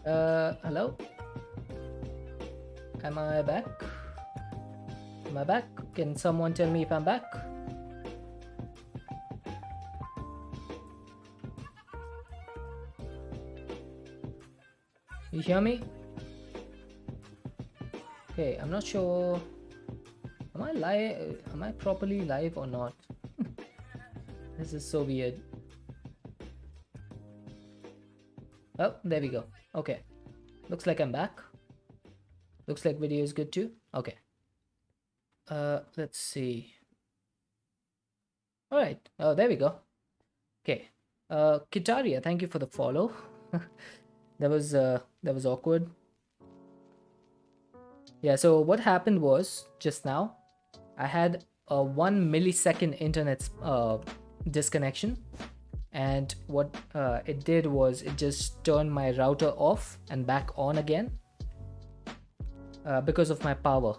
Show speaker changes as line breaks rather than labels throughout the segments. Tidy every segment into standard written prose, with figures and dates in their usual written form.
Hello? Am I back? Am I back? Can someone tell me if I'm back? You hear me? Okay, I'm not sure. Am I live? Am I properly live or not? This is so weird. Oh, there we go. Okay. Looks like I'm back. Looks like video is good too. Okay. Let's see. All right. Oh, there we go. Okay. Kitaria, thank you for the follow. that was awkward. Yeah, so what happened was just now I had a 1 millisecond internet disconnection, and what it did was it just turned my router off and back on again because of my power.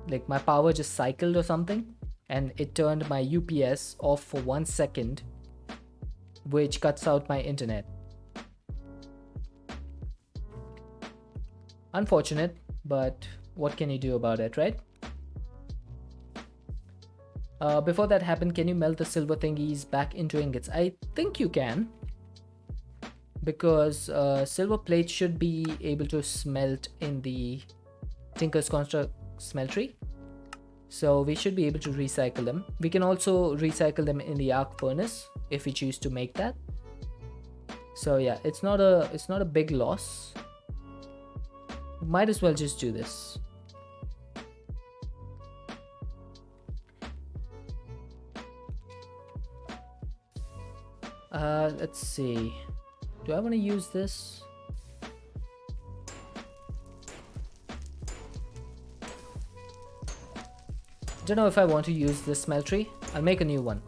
Like my power just cycled or something, and it turned my UPS off for 1 second, which cuts out my internet. Unfortunate, but what can you do about it, right? Before that happened, can you melt the silver thingies back into ingots? I think you can, because silver plates should be able to smelt in the Tinker's Construct smeltery. So we should be able to recycle them. We can also recycle them in the arc furnace if we choose to make that. So yeah, it's not a big loss. Might as well just do this. Let's see. Do I want to use this? Don't know if I want to use this smeltery. I'll make a new one.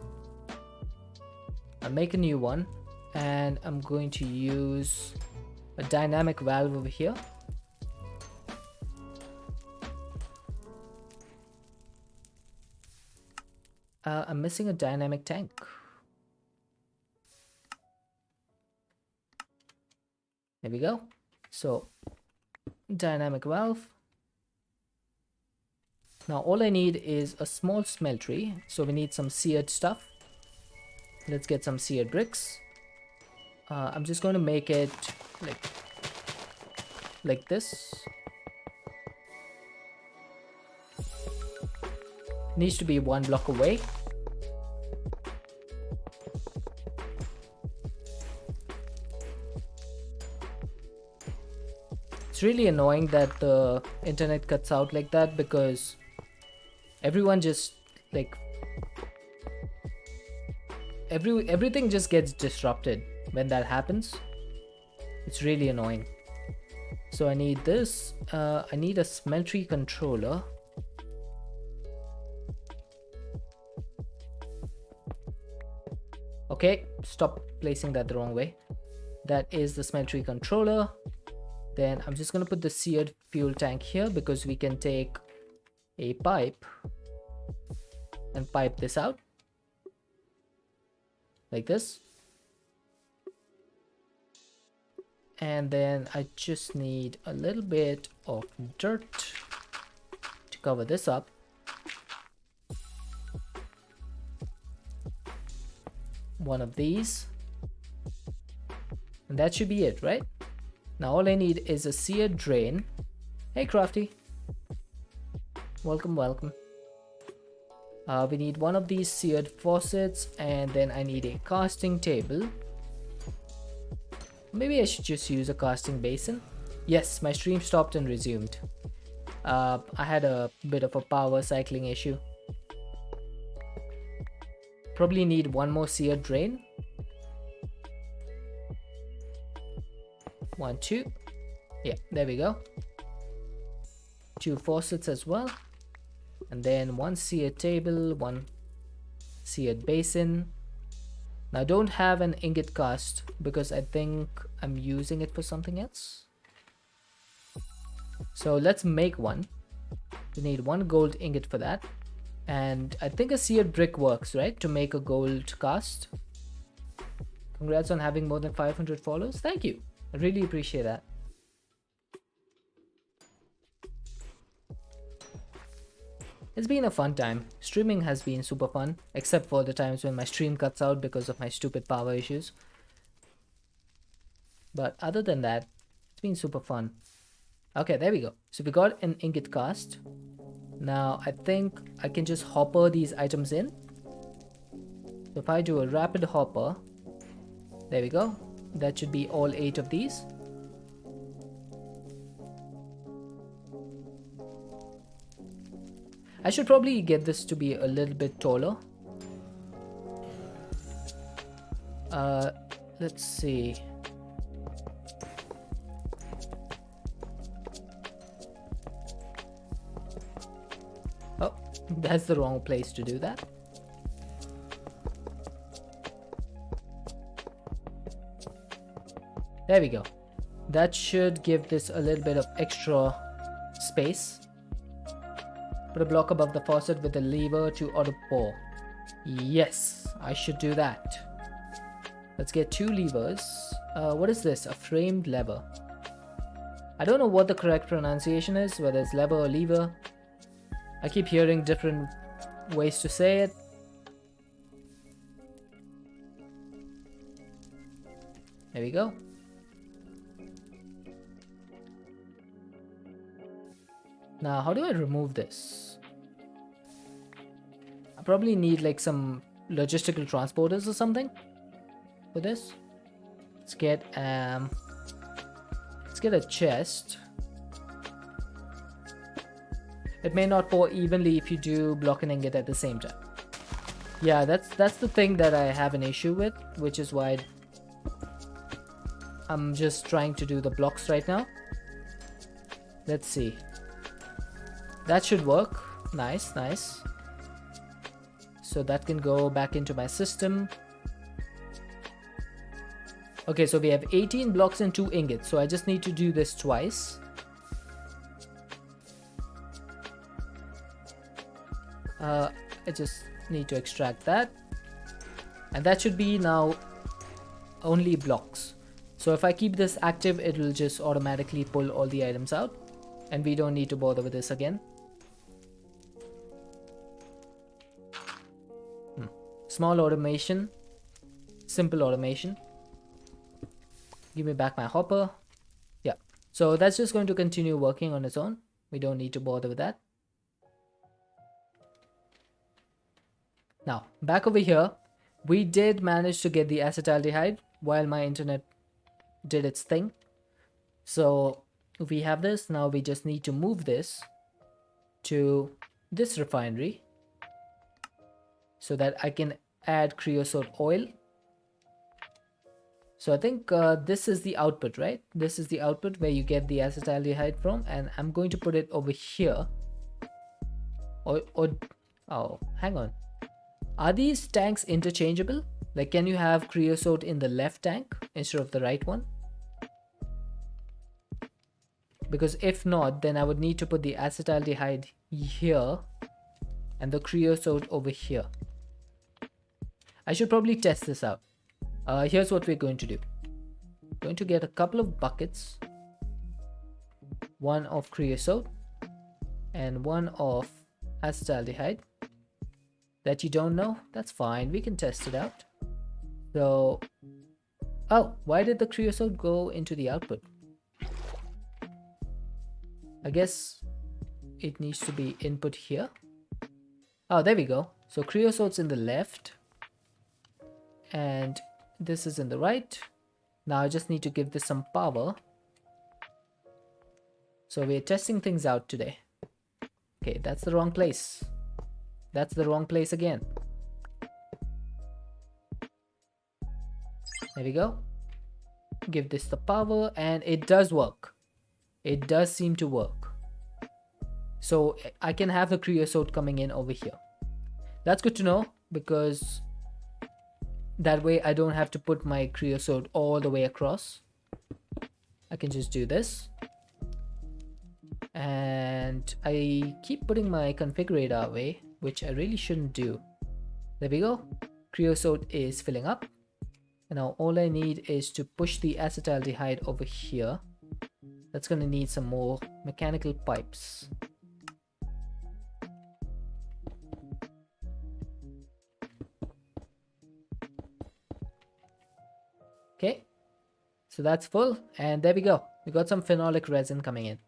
And I'm going to use a dynamic valve over here. I'm missing a dynamic tank. There we go. So dynamic valve. Now all I need is a small smeltery. So we need some seared stuff. Let's get some seared bricks. I'm just going to make it like this. Needs to be 1 block away. It's really annoying that the internet cuts out like that, because everyone just like everything just gets disrupted when that happens. It's really annoying. So I need this. I need a Smeltry Controller. Okay, stop placing that the wrong way. That is the Smeltry Controller. Then I'm just going to put the seared fuel tank here, because we can take a pipe and pipe this out like this. And then I just need a little bit of dirt to cover this up. One of these. And that should be it, right? Now all I need is a seared drain. Hey Crafty. Welcome, welcome. We need one of these seared faucets, and then I need a casting table. Maybe I should just use a casting basin. Yes, my stream stopped and resumed. I had a bit of a power cycling issue. Probably need one more seared drain. 1, 2. Yeah, there we go. 2 faucets as well. And then 1 seared table, 1 seared basin. Now I don't have an ingot cast because I think I'm using it for something else. So let's make one. We need 1 gold ingot for that. And I think a seared brick works, right? To make a gold cast. Congrats on having more than 500 follows. Thank you. I really appreciate that. It's been a fun time. Streaming has been super fun, except for the times when my stream cuts out because of my stupid power issues. But other than that, it's been super fun. Okay, there we go. So we got an ingot cast. Now I think I can just hopper these items in. So if I do a rapid hopper, there we go. That should be all 8 of these. I should probably get this to be a little bit taller. Let's see. Oh, that's the wrong place to do that. There we go. That should give this a little bit of extra space. Put a block above the faucet with a lever to auto pour. Yes, I should do that. Let's get 2 levers. What is this? A framed lever. I don't know what the correct pronunciation is, whether it's lever or lever. I keep hearing different ways to say it. There we go. Now, how do I remove this? I probably need like some logistical transporters or something for this. Let's get a chest. It may not pour evenly if you do block and ingot at the same time. Yeah, that's the thing that I have an issue with, which is why I'm just trying to do the blocks right now. Let's see. That should work. Nice, nice. So that can go back into my system. Okay, so we have 18 blocks and 2 ingots. So I just need to do this twice. I just need to extract that. And that should be now only blocks. So if I keep this active, it will just automatically pull all the items out. And we don't need to bother with this again. Small automation. Simple automation. Give me back my hopper. Yeah. So that's just going to continue working on its own. We don't need to bother with that. Now, back over here, we did manage to get the acetaldehyde while my internet did its thing. So we have this. Now we just need to move this to this refinery so that I can add creosote oil. So I think this is the output, right? This is the output where you get the acetaldehyde from, and I'm going to put it over here. Oh, hang on. Are these tanks interchangeable? Like, can you have creosote in the left tank instead of the right one? Because if not, then I would need to put the acetaldehyde here and the creosote over here. I should probably test this out. Here's what we're going to do. We're going to get a couple of buckets. One of creosote and one of acetaldehyde. That you don't know? That's fine. We can test it out. So, oh, why did the creosote go into the output? I guess it needs to be input here. Oh, there we go. So creosote's in the left and this is in the right. Now I just need to give this some power. So we're testing things out today. Okay, that's the wrong place. That's the wrong place again. There we go. Give this the power and it does work. It does seem to work. So I can have the creosote coming in over here. That's good to know because that way I don't have to put my creosote all the way across. I can just do this. And I keep putting my configurator away, which I really shouldn't do. There we go. Creosote is filling up. And now all I need is to push the acetaldehyde over here. That's going to need some more mechanical pipes. Okay, so that's full, and there we go. We got some phenolic resin coming in.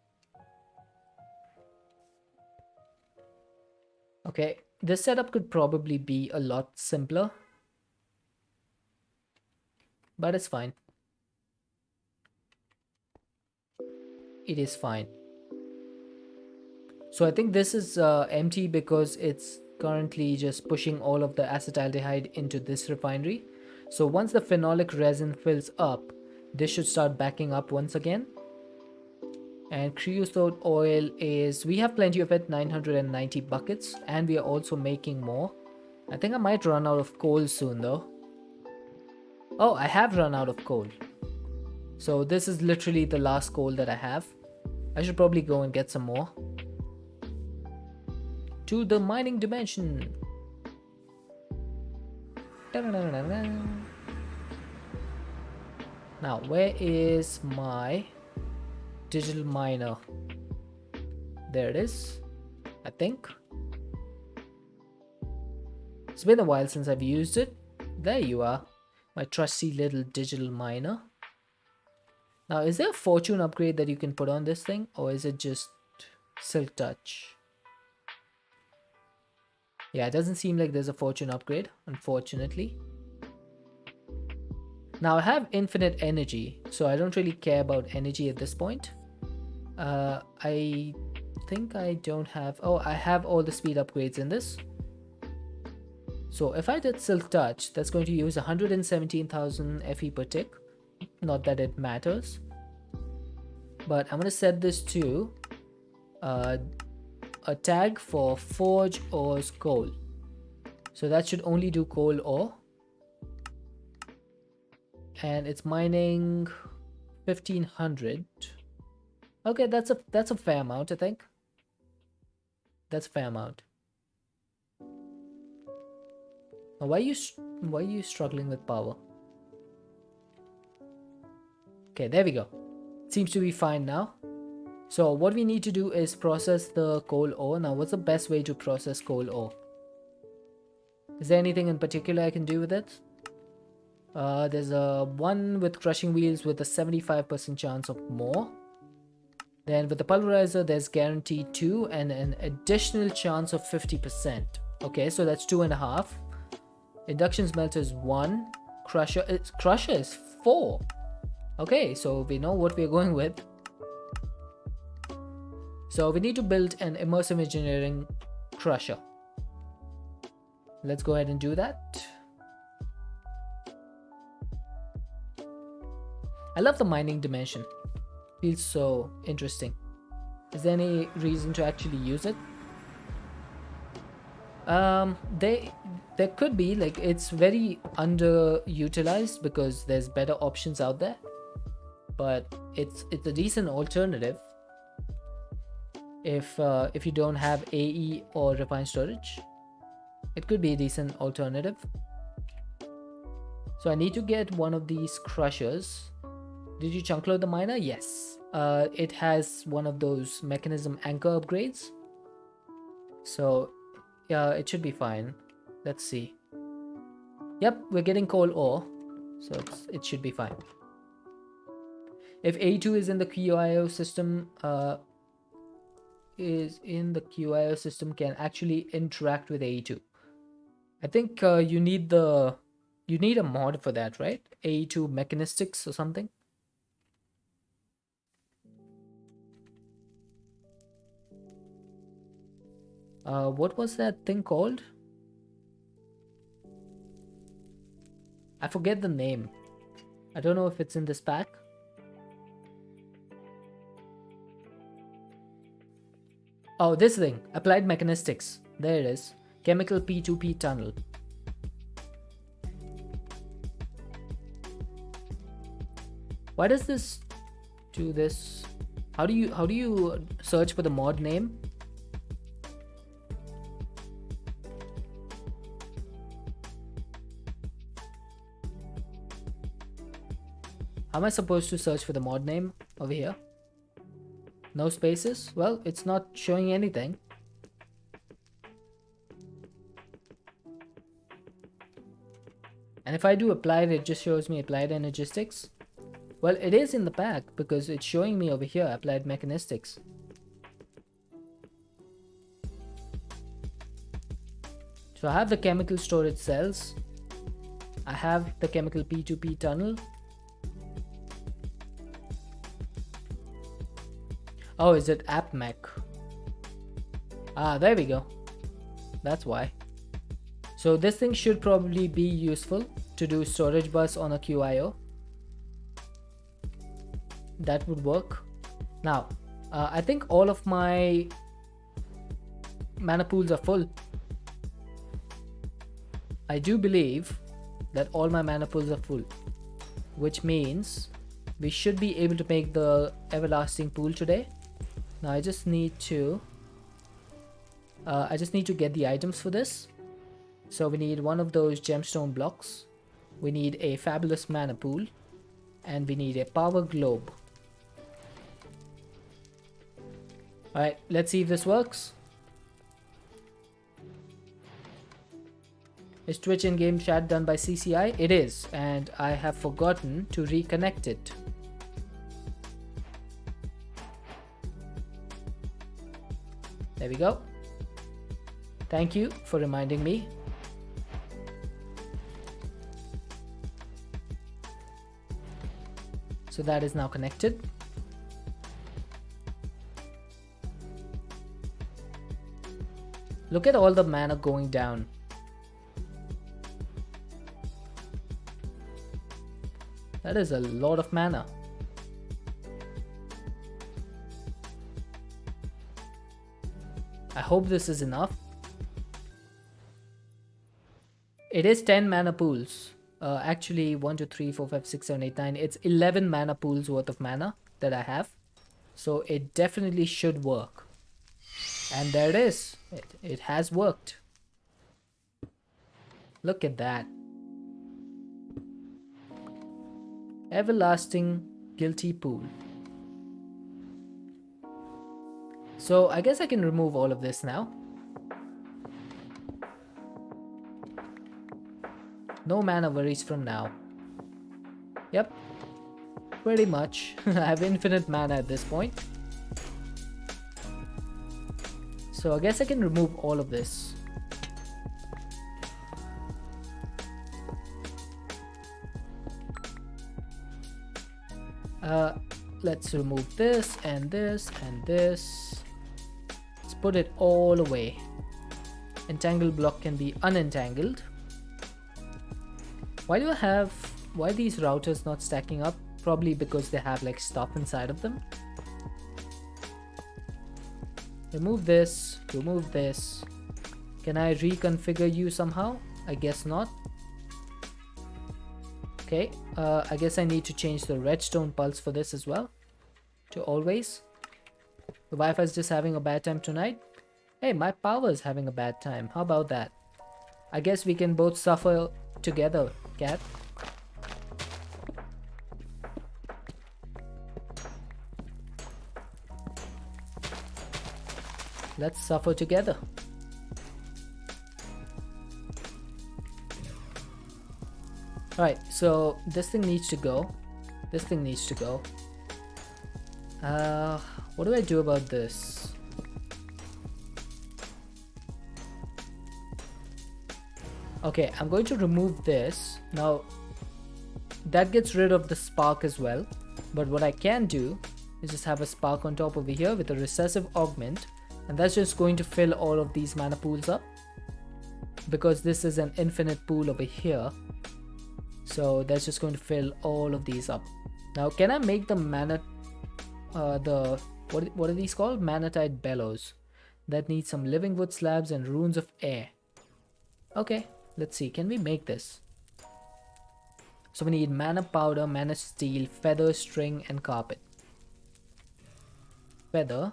Okay, this setup could probably be a lot simpler, but it's fine. It is fine. So I think this is empty because it's currently just pushing all of the acetaldehyde into this refinery. So once the phenolic resin fills up, this should start backing up once again. And creosote oil is, we have plenty of it, 990 buckets, and we are also making more. I think I might run out of coal soon though. Oh, I have run out of coal. So this is literally the last coal that I have. I should probably go and get some more. To the mining dimension. Now, where is my digital miner? There it is, I think. It's been a while since I've used it. There you are, my trusty little digital miner. Now, is there a fortune upgrade that you can put on this thing, or is it just Silk Touch? Yeah, it doesn't seem like there's a fortune upgrade, unfortunately. Now I have infinite energy, so I don't really care about energy at this point. I think I don't have... Oh, I have all the speed upgrades in this. So if I did Silk Touch, that's going to use 117,000 FE per tick. Not that it matters. But I'm going to set this to a tag for Forge Ore's coal. So that should only do coal ore. And it's mining 1500. Okay, that's a fair amount, I think. That's a fair amount. Now, why are you struggling with power? Okay, there we go. Seems to be fine now. So what we need to do is process the coal ore. Now, what's the best way to process coal ore? Is there anything in particular I can do with it? There's a one with crushing wheels with a 75% chance of more. Then with the pulverizer, there's guaranteed 2 and an additional chance of 50%. Okay, so that's 2.5. Induction smelter is 1. Crusher is 4. Okay, so we know what we're going with. So we need to build an immersive engineering crusher. Let's go ahead and do that. I love the mining dimension. Feels so interesting. Is there any reason to actually use it? There could be, like, it's very underutilized because there's better options out there. But it's a decent alternative if you don't have AE or refined storage. It could be a decent alternative. So I need to get one of these crushers. Did you chunk load the miner? Yes. It has one of those mechanism anchor upgrades. So yeah, it should be fine. Let's see. Yep, we're getting coal ore. So it should be fine. If A2 is in the QIO system, can actually interact with A2. I think you need a mod for that, right? A2 mechanistics or something. What was that thing called? I forget the name. I don't know if it's in this pack. Oh, this thing. Applied mechanistics. There it is. Chemical P2P tunnel. Why does this do this? How do you search for the mod name? How am I supposed to search for the mod name over here? No spaces? Well, it's not showing anything. And if I do applied, it just shows me applied energistics. Well, it is in the pack because it's showing me over here applied mechanistics. So I have the chemical storage cells. I have the chemical P2P tunnel. Oh, is it AppMech? Ah, there we go. That's why. So this thing should probably be useful to do storage bus on a QIO. That would work. Now, I think all of my mana pools are full. I do believe that all my mana pools are full, which means we should be able to make the everlasting pool today. Now I just need to get the items for this. So we need one of those gemstone blocks, we need a fabulous mana pool, and we need a power globe. Alright, let's see if this works. Is Twitch in-game chat done by CCI? It is, and I have forgotten to reconnect it. There we go. Thank you for reminding me. So that is now connected. Look at all the mana going down. That is a lot of mana. I hope this is enough. It is 10 mana pools. Actually 1, 2, 3, 4, 5, 6, 7, 8, 9. It's 11 mana pools worth of mana that I have. So it definitely should work. And there it is. It has worked. Look at that. Everlasting guilty pool. So I guess I can remove all of this now. No mana worries from now. Yep. Pretty much. I have infinite mana at this point. So I guess I can remove all of this. Let's remove this and this and this. Let's put it all away. Entangled block can be unentangled. Why are these routers not stacking up? Probably because they have like stuff inside of them. Remove this, remove this. Can I reconfigure you somehow? I guess not. Okay, I guess I need to change the redstone pulse for this as well. To always. The Wi-Fi is just having a bad time tonight. Hey, my power is having a bad time. How about that? I guess we can both suffer together, cat. Let's suffer together. Alright, so this thing needs to go. This thing needs to go. What do I do about this? Okay, I'm going to remove this. Now, that gets rid of the spark as well. But what I can do is just have a spark on top over here with a recessive augment. And that's just going to fill all of these mana pools up. Because this is an infinite pool over here. So that's just going to fill all of these up. Now, can I make the mana... what are these called? Magnetite Bellows. That needs some living wood slabs and runes of air. Okay, let's see. Can we make this? So we need mana powder, mana steel, feather, string, and carpet. Feather.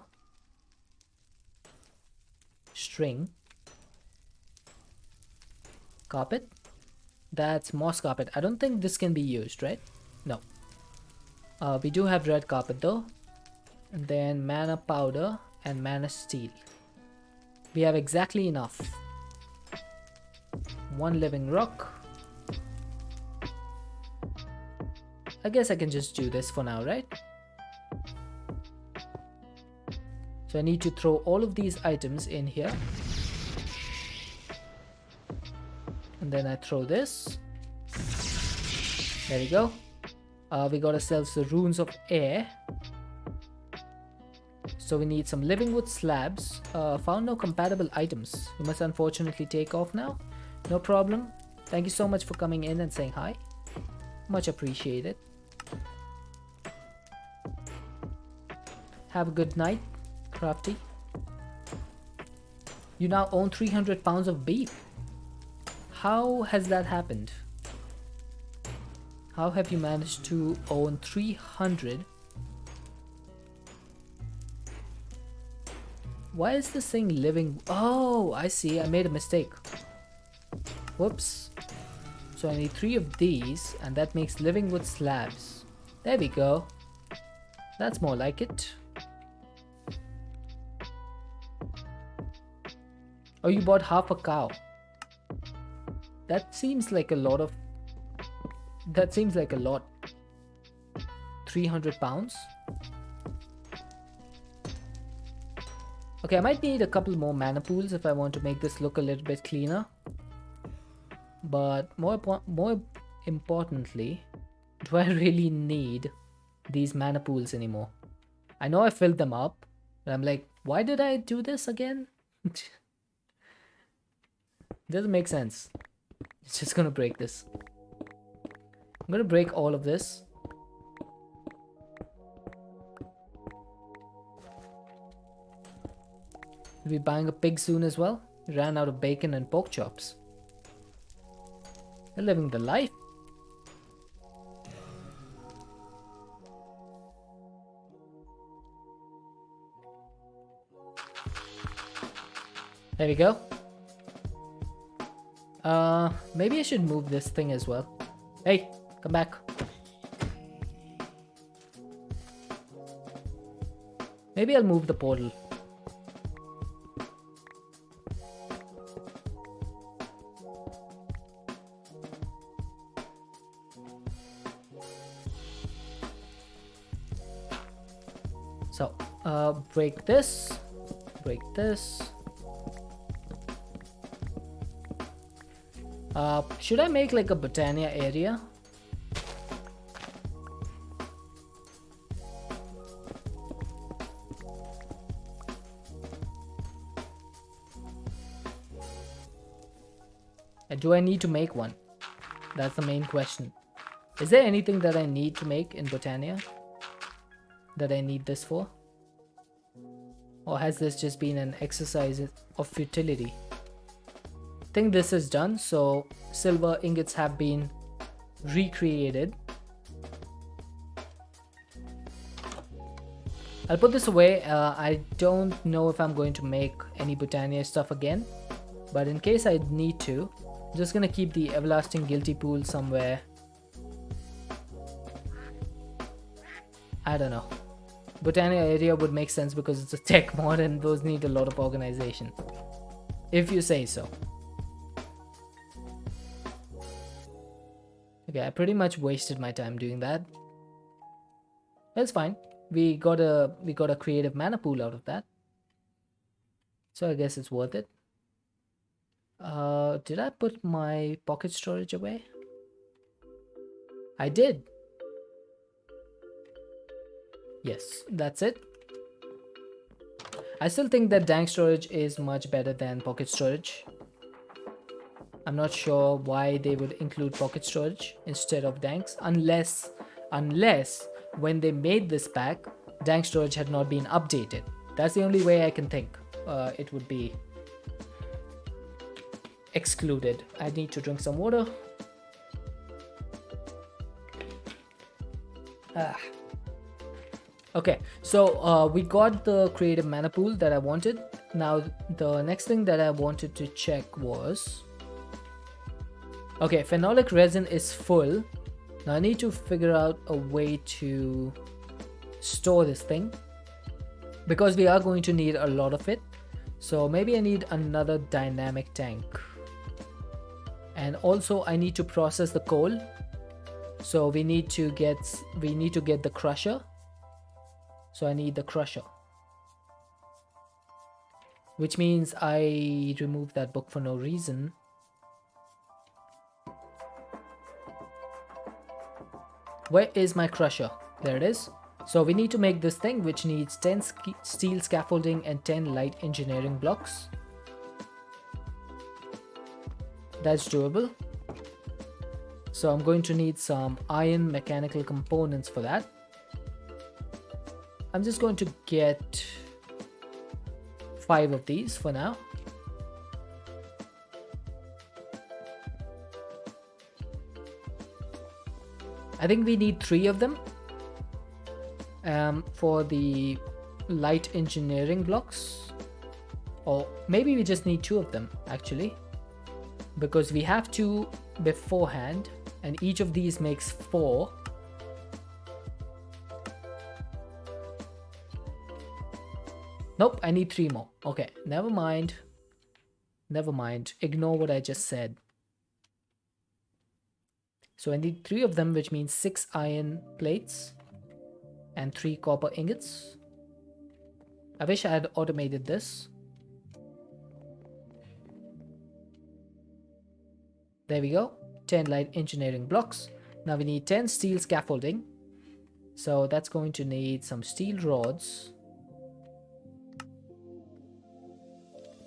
String. Carpet. That's moss carpet. I don't think this can be used, right? No. We do have red carpet though. And then mana powder and mana steel. We have exactly enough. One living rock. I guess I can just do this for now, right? So I need to throw all of these items in here. And then I throw this. There we go. We got ourselves the runes of air. So we need some living wood slabs. Found no compatible items. You must unfortunately take off now. No problem. Thank you so much for coming in and saying hi. Much appreciated. Have a good night, Crafty. You now own 300 pounds of beef. How has that happened? How have you managed to own 300? Why is this thing living? Oh, I see. I made a mistake. Whoops. So I need 3 of these, and that makes living wood slabs. There we go. That's more like it. Oh, you bought half a cow. That seems like a lot of... That seems like a lot. 300 pounds. Okay, I might need a couple more mana pools if I want to make this look a little bit cleaner. But more importantly, do I really need these mana pools anymore? I know I filled them up, but I'm like, why did I do this again? Doesn't make sense. It's just gonna break this. I'm gonna break all of this. We'll be buying a pig soon as well. Ran out of bacon and pork chops. They're living the life. There we go. Maybe I should move this thing as well. Hey, come back. Maybe I'll move the portal. So, break this, break this. Should I make like a Botania area? And do I need to make one? That's the main question. Is there anything that I need to make in Botania that I need this for? Or has this just been an exercise of futility? I think this is done, so silver ingots have been recreated. I'll put this away. I don't know if I'm going to make any Botania stuff again, but in case I need to, I'm just gonna keep the everlasting guilty pool somewhere. I don't know. Botania area would make sense because it's a tech mod and those need a lot of organization. If you say so. Okay, I pretty much wasted my time doing that. That's fine. We got a creative mana pool out of that. So I guess it's worth it. Did I put my pocket storage away? I did. Yes, that's it. I still think that dank storage is much better than pocket storage. I'm not sure why they would include pocket storage instead of danks, unless when they made this pack, dank storage had not been updated. That's the only way I can think it would be excluded. I need to drink some water. Okay, so we got the creative mana pool that I wanted. Now the next thing that I wanted to check was, okay, phenolic resin is full. Now I need to figure out a way to store this thing because we are going to need a lot of it. So maybe I need another dynamic tank. And also I need to process the coal. So we need to get the crusher. So I need the crusher, which means I removed that book for no reason. Where is my crusher? There it is. So we need to make this thing, which needs 10 steel scaffolding and 10 light engineering blocks. That's doable. So I'm going to need some iron mechanical components for that. I'm just going to get 5 of these for now. I think we need 3 of them for the light engineering blocks, or maybe we just need 2 of them actually, because we have 2 beforehand and each of these makes 4. Nope, I need 3 more. Okay, never mind. Ignore what I just said. So I need 3 of them, which means 6 iron plates and 3 copper ingots. I wish I had automated this. There we go. 10 light engineering blocks. Now we need 10 steel scaffolding. So that's going to need some steel rods.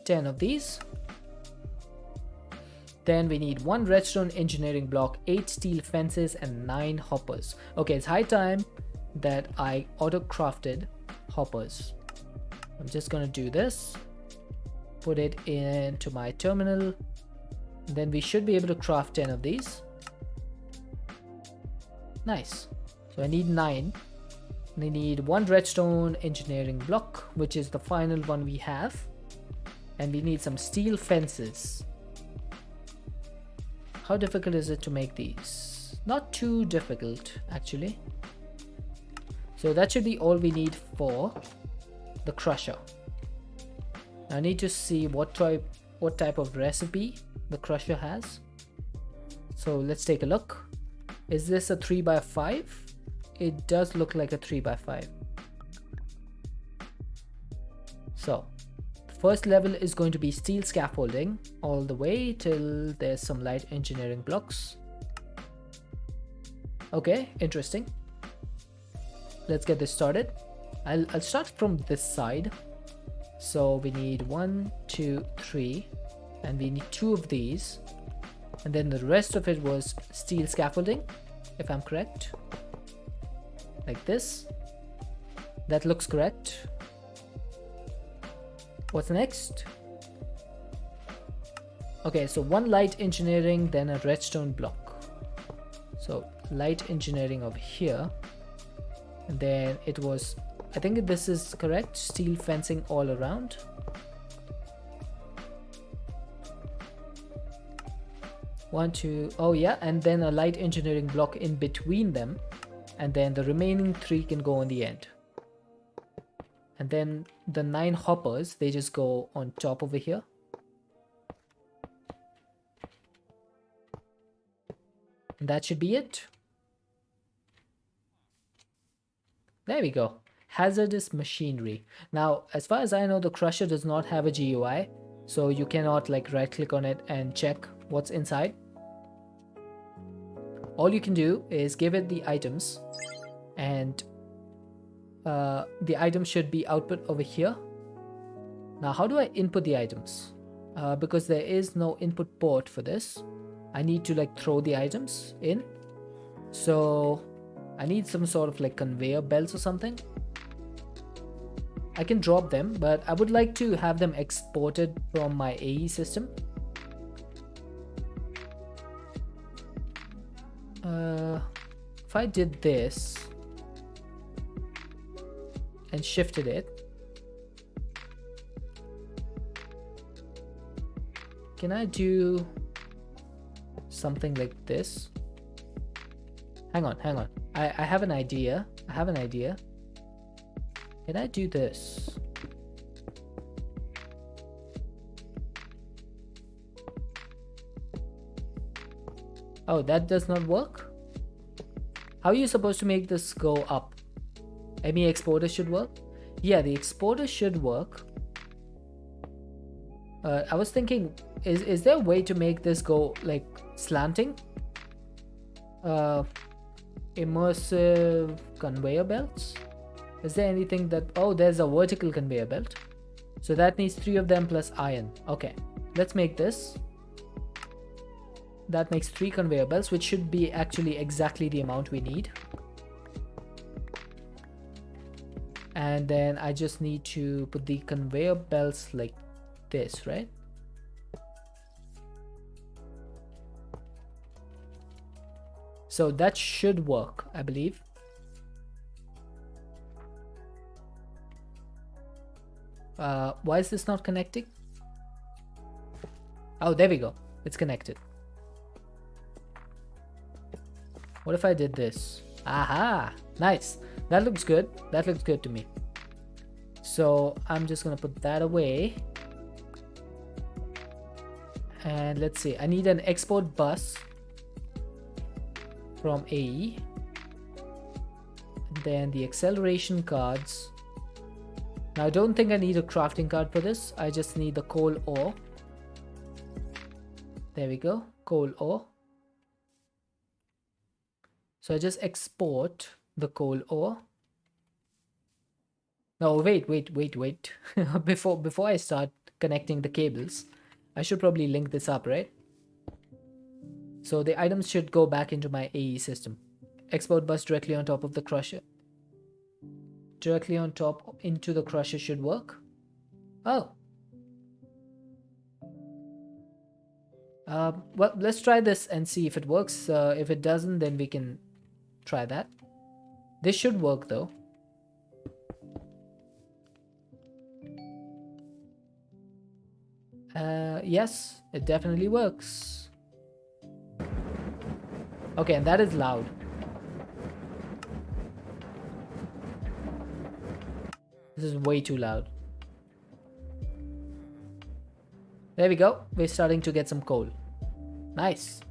10 of these. Then we need 1 redstone engineering block, 8 steel fences, and 9 hoppers. Okay, it's high time that I auto-crafted hoppers. I'm just gonna do this. Put it into my terminal. Then we should be able to craft 10 of these. Nice. So I need 9. I need 1 redstone engineering block, which is the final one we have. And we need some steel fences. How difficult is it to make these? Not too difficult, actually. So that should be all we need for the crusher. I need to see what type of recipe the crusher has. So let's take a look. Is this a 3x5? It does look like a 3x5. So first level is going to be steel scaffolding all the way till there's some light engineering blocks. Okay, interesting. Let's get this started. I'll start from this side. So we need 1, 2, 3, and we need 2 of these. And then the rest of it was steel scaffolding, if I'm correct. Like this. That looks correct. What's next? Okay, so 1 light engineering, then a redstone block. So light engineering over here. And then it was, I think this is correct, steel fencing all around. One, two, oh yeah, and then a light engineering block in between them. And then the remaining 3 can go on the end. And then the 9 hoppers, they just go on top over here. And that should be it. There we go. Hazardous machinery. Now, as far as I know, the crusher does not have a GUI. So you cannot like right click on it and check what's inside. All you can do is give it the items, and the item should be output over here. Now, how do I input the items? Because there is no input port for this, I need to like throw the items in. So I need some sort of like conveyor belts or something. I can drop them, but I would like to have them exported from my AE system. If I did this and shifted it, can I do something like this? Hang on. I have an idea. Can I do this? Oh, that does not work? How are you supposed to make this go up? ME exporter should work? Yeah, the exporter should work. I was thinking, is there a way to make this go like slanting? Immersive conveyor belts? Is there anything that... Oh, there's a vertical conveyor belt. So that needs 3 of them plus iron. Okay, let's make this. That makes 3 conveyor belts, which should be actually exactly the amount we need. And then I just need to put the conveyor belts like this, right? So that should work, I believe. Why is this not connecting? Oh, there we go. It's connected. What if I did this? Aha! Nice. That looks good. That looks good to me. So I'm just gonna put that away. And let's see. I need an export bus from AE. And then the acceleration cards. Now I don't think I need a crafting card for this. I just need the coal ore. There we go. Coal ore. So I just export the coal ore. No, wait. Before I start connecting the cables, I should probably link this up, right? So the items should go back into my AE system. Export bus directly on top of the crusher. Directly on top into the crusher should work. Oh. Well, let's try this and see if it works. If it doesn't, then we can try that. This should work though. Yes, it definitely works. Okay, and that is loud. This is way too loud. There we go. We're starting to get some coal. Nice.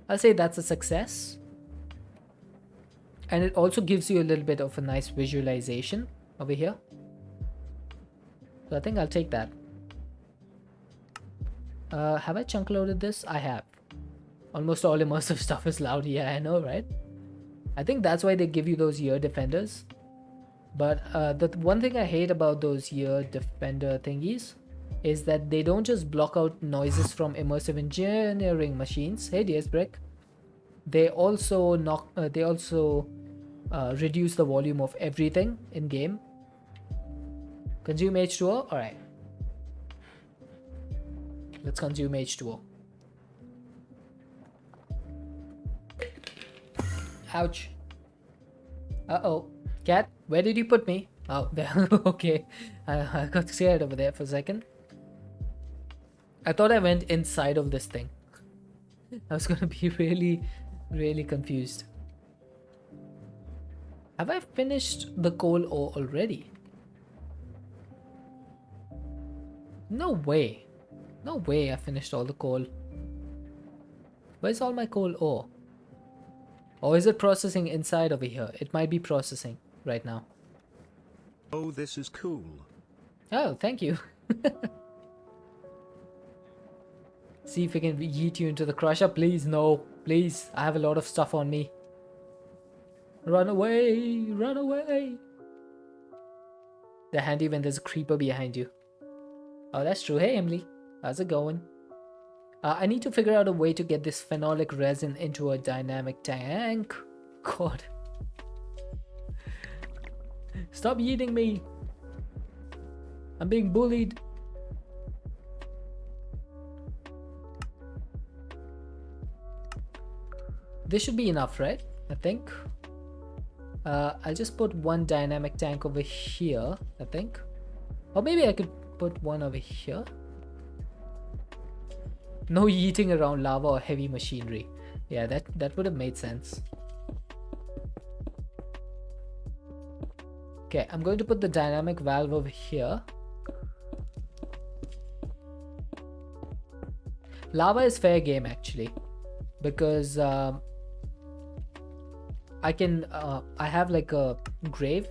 I'll say that's a success. And it also gives you a little bit of a nice visualization over here. So I think I'll take that. Have I chunk loaded this? I have. Almost all immersive stuff is loud. Yeah, I know, right? I think that's why they give you those ear defenders. But the one thing I hate about those ear defender thingies is that they don't just block out noises from immersive engineering machines. Hey, dears brick. They also reduce the volume of everything in game. Consume H2O. All right. Let's consume H2O. Ouch. Uh-oh. Cat, where did you put me? Oh, there. Okay. I got scared over there for a second. I thought I went inside of this thing. I was gonna be really confused. Have I finished the coal ore already? No way. No way I finished all the coal. Where's all my coal ore? Or is it processing inside over here? It might be processing right now.
Oh, this is cool.
Oh, thank you. See if we can yeet you into the crusher. Please, no. Please, I have a lot of stuff on me. Run away, run away. They're handy when there's a creeper behind you. Oh, that's true. Hey, Emily. How's it going? I need to figure out a way to get this phenolic resin into a dynamic tank. God. Stop eating me. I'm being bullied. This should be enough, right? I think. I'll just put one dynamic tank over here, I think. Or maybe I could put one over here. No eating around lava or heavy machinery. Yeah, that would have made sense. Okay, I'm going to put the dynamic valve over here. Lava is fair game actually, because I have like a grave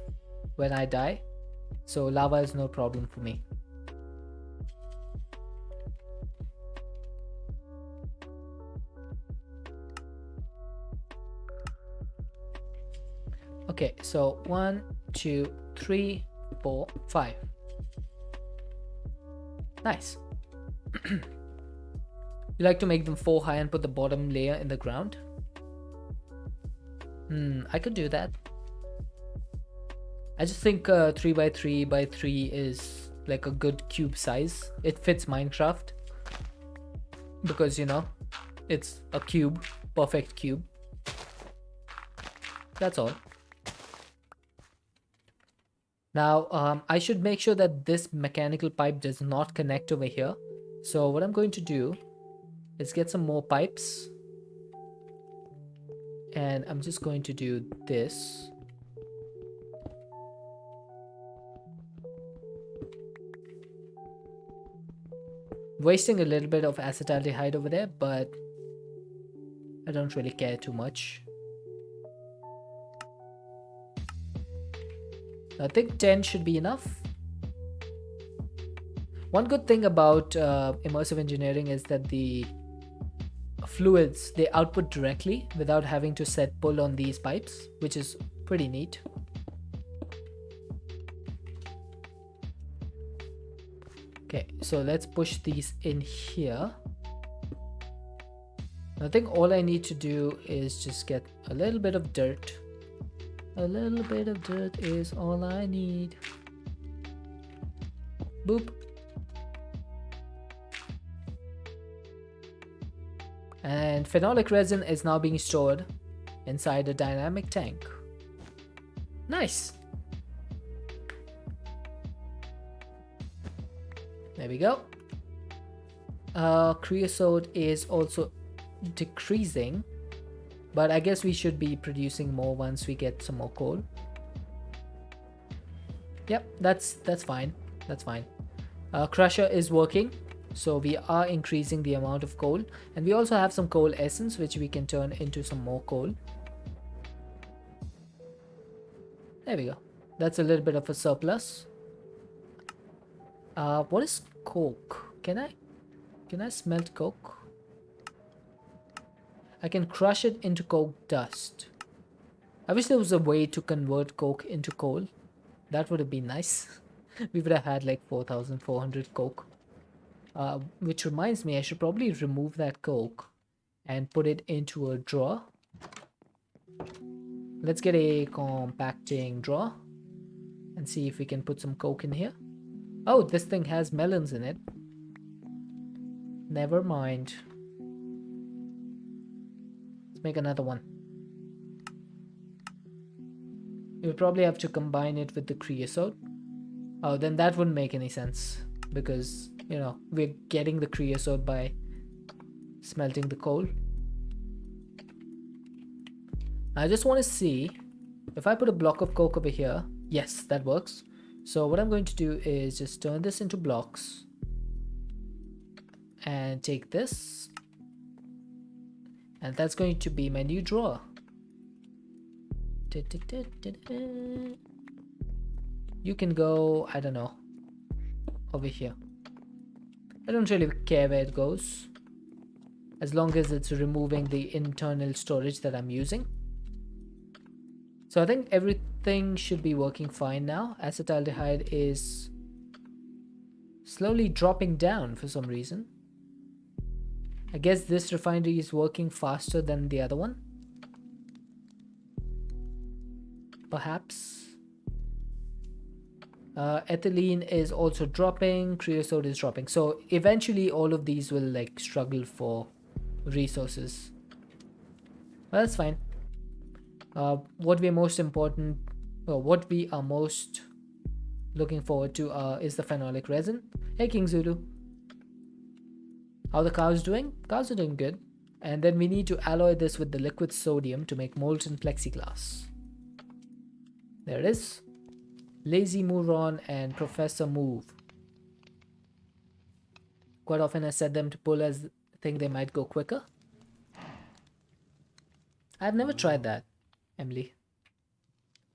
when I die, so lava is no problem for me. Okay, so 1, 2, 3, 4, 5. Nice. You like to make them 4 high and put the bottom layer in the ground? I could do that. I just think 3 by 3 by 3 is like a good cube size. It fits Minecraft because, you know, it's a cube, perfect cube. That's all. Now, I should make sure that this mechanical pipe does not connect over here. So what I'm going to do is get some more pipes. And I'm just going to do this. Wasting a little bit of acetaldehyde over there, but I don't really care too much. I think 10 should be enough. One good thing about immersive engineering is that the fluids, they output directly without having to set pull on these pipes, which is pretty neat. Okay, so let's push these in here. I think all I need to do is just get a little bit of dirt. A little bit of dirt is all I need. Boop. And phenolic resin is now being stored inside a dynamic tank. Nice. There we go. Creosote is also decreasing, but I guess we should be producing more once we get some more coal. Yep, that's fine. That's fine. Crusher is working, so we are increasing the amount of coal, and we also have some coal essence which we can turn into some more coal. There we go. That's a little bit of a surplus. What is coke? Can I smelt coke? I can crush it into coke dust. I wish there was a way to convert coke into coal. That would have been nice. We would have had like 4,400 coke. Which reminds me, I should probably remove that coke and put it into a drawer. Let's get a compacting drawer and see if we can put some coke in here. Oh, this thing has melons in it. Never mind. Let's make another one. We'll probably have to combine it with the creosote. Oh, then that wouldn't make any sense because, you know, we're getting the creosote by smelting the coal. I just want to see if I put a block of coke over here. Yes, that works. So what I'm going to do is just turn this into blocks and take this, and that's going to be my new drawer. You can go, I don't know, over here. I don't really care where it goes, as long as it's removing the internal storage that I'm using. So I think everything should be working fine now. Acetaldehyde is slowly dropping down for some reason. I guess this refinery is working faster than the other one. Perhaps. Ethylene is also dropping. Creosote is dropping. So eventually all of these will like struggle for resources. Well, that's fine. What we are most looking forward to is the phenolic resin. Hey King Zulu, how the cows doing? Cows are doing good. And then we need to alloy this with the liquid sodium to make molten plexiglass. There it is. Lazy Moron and Professor Move. Quite often I set them to pull as I think they might go quicker. I've never tried that. Emily.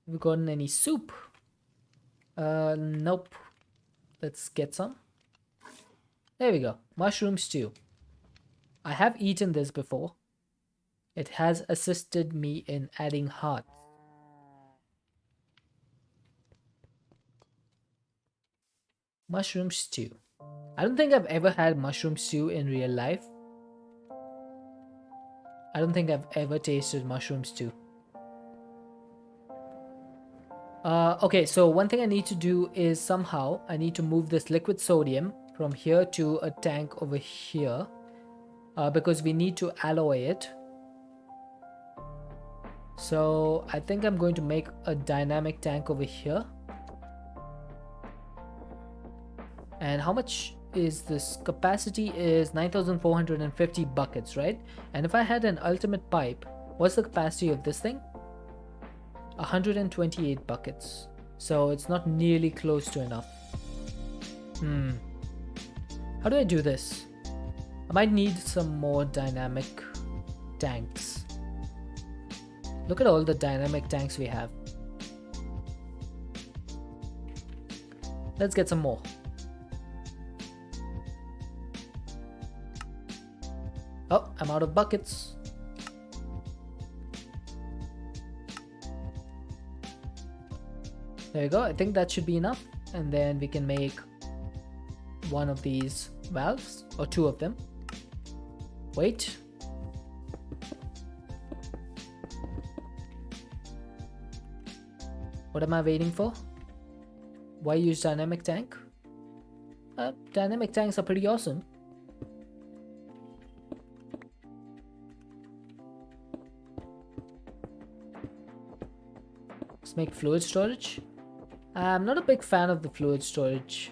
Have we gotten any soup? Nope. Let's get some. There we go. Mushroom stew. I have eaten this before. It has assisted me in adding heart. Mushroom stew. I don't think I've ever had mushroom stew in real life. I don't think I've ever tasted mushroom stew. Okay, so one thing I need to do is somehow I need to move this liquid sodium from here to a tank over here, because we need to alloy it. So I think I'm going to make a dynamic tank over here. And how much is this? Capacity is 9,450 buckets, right? And if I had an ultimate pipe, what's the capacity of this thing? 128 buckets. So it's not nearly close to enough. How do I do this? I might need some more dynamic tanks. Look at all the dynamic tanks we have. Let's get some more. Oh, I'm out of buckets. There we go. I think that should be enough. And then we can make one of these valves, or two of them. Wait. What am I waiting for? Why use dynamic tank? Dynamic tanks are pretty awesome. Let's make fluid storage. I'm not a big fan of the fluid storage.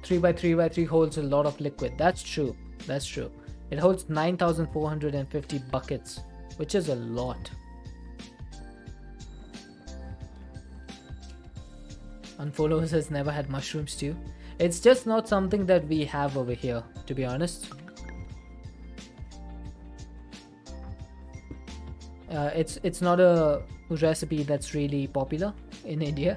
Three by 3x3 holds a lot of liquid. That's true. That's true. It holds 9,450 buckets, which is a lot. Unfollows has never had mushroom stew. It's just not something that we have over here, to be honest. It's not a recipe that's really popular in India.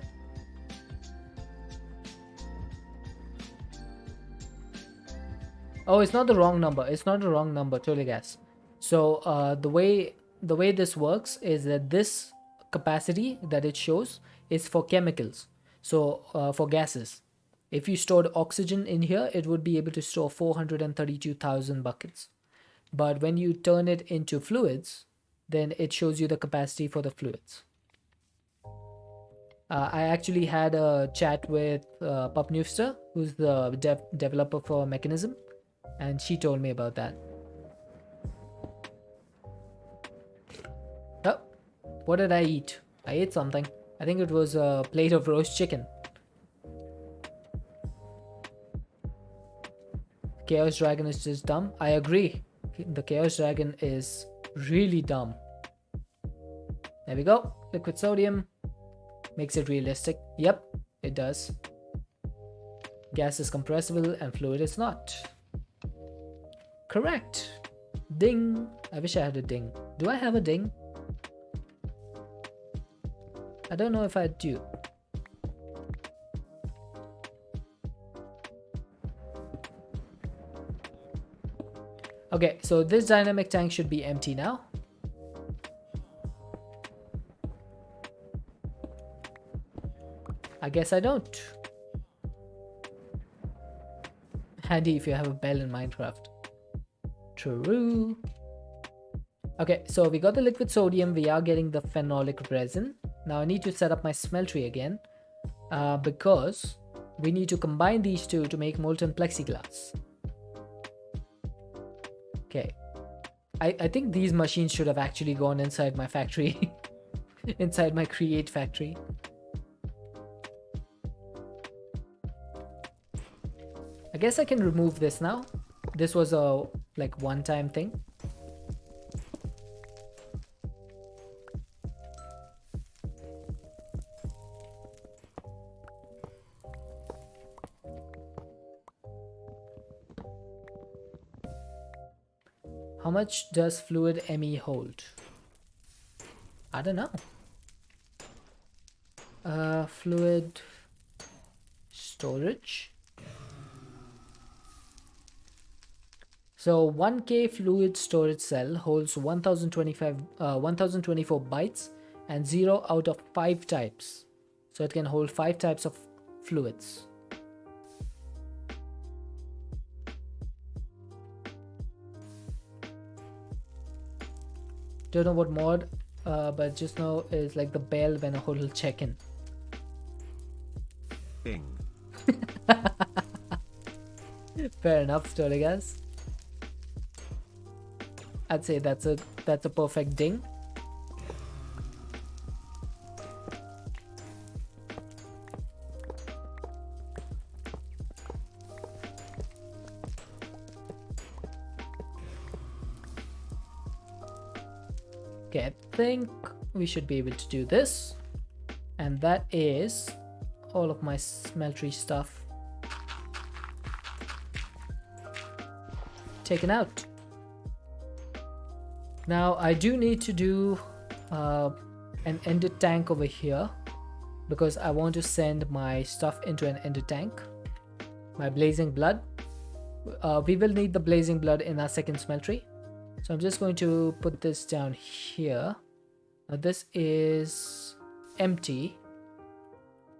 Oh, it's not the wrong number. It's not the wrong number. Totally guess. So the way this works is that this capacity that it shows is for chemicals. So for gases, if you stored oxygen in here, it would be able to store 432,000 buckets. But when you turn it into fluids, then it shows you the capacity for the fluids. I actually had a chat with Pupnewster, who's the developer for Mechanism, and she told me about that. Oh, what did I eat? I ate something. I think it was a plate of roast chicken. Chaos Dragon is just dumb. I agree. The Chaos Dragon is really dumb. There we go. Liquid sodium. Makes it realistic. Yep, it does. Gas is compressible and fluid is not. Correct. Ding. I wish I had a ding. Do I have a ding? I don't know if I do. Okay, so this dynamic tank should be empty now. I guess I don't. Handy if you have a bell in Minecraft. True. Okay, so we got the liquid sodium. We are getting the phenolic resin. Now I need to set up my smeltery again, because we need to combine these two to make molten plexiglass. Okay, I think these machines should have actually gone inside my factory, inside my create factory. I guess I can remove this now. This was a like one-time thing. How much does fluid ME hold? I don't know. Fluid storage. So 1K fluid storage cell holds 1024 bytes and 0 out of 5 types. So it can hold 5 types of fluids. Don't know what mod, but just know it's like the bell when a hotel check-in.
Ding.
Fair enough, story guys. I'd say that's a perfect ding. Okay, I think we should be able to do this, and that is all of my smeltery stuff taken out. Now I do need to do an ender tank over here because I want to send my stuff into an ender tank. My blazing blood. We will need the blazing blood in our second smeltery. So I'm just going to put this down here. Now this is empty.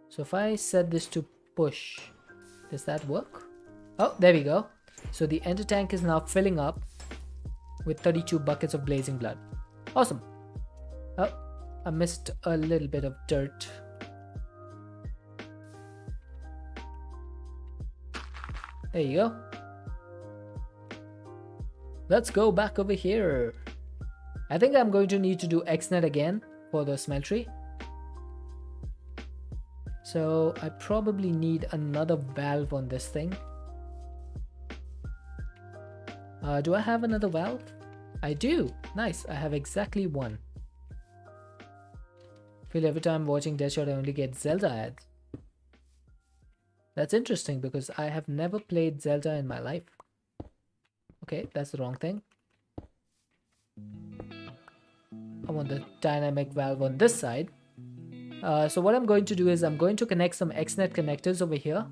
So if I set this to push, does that work? Oh, there we go. So the ender tank is now filling up with 32 buckets of blazing blood. Awesome. Oh, I missed a little bit of dirt. There you go. Let's go back over here. I think I'm going to need to do XNet again for the smeltery. So I probably need another valve on this thing. Do I have another valve? I do. Nice. I have exactly one. I feel every time watching Deadshot I only get Zelda ads. That's interesting because I have never played Zelda in my life. Okay, that's the wrong thing. I want the dynamic valve on this side. So what I'm going to do is I'm going to connect some XNet connectors over here.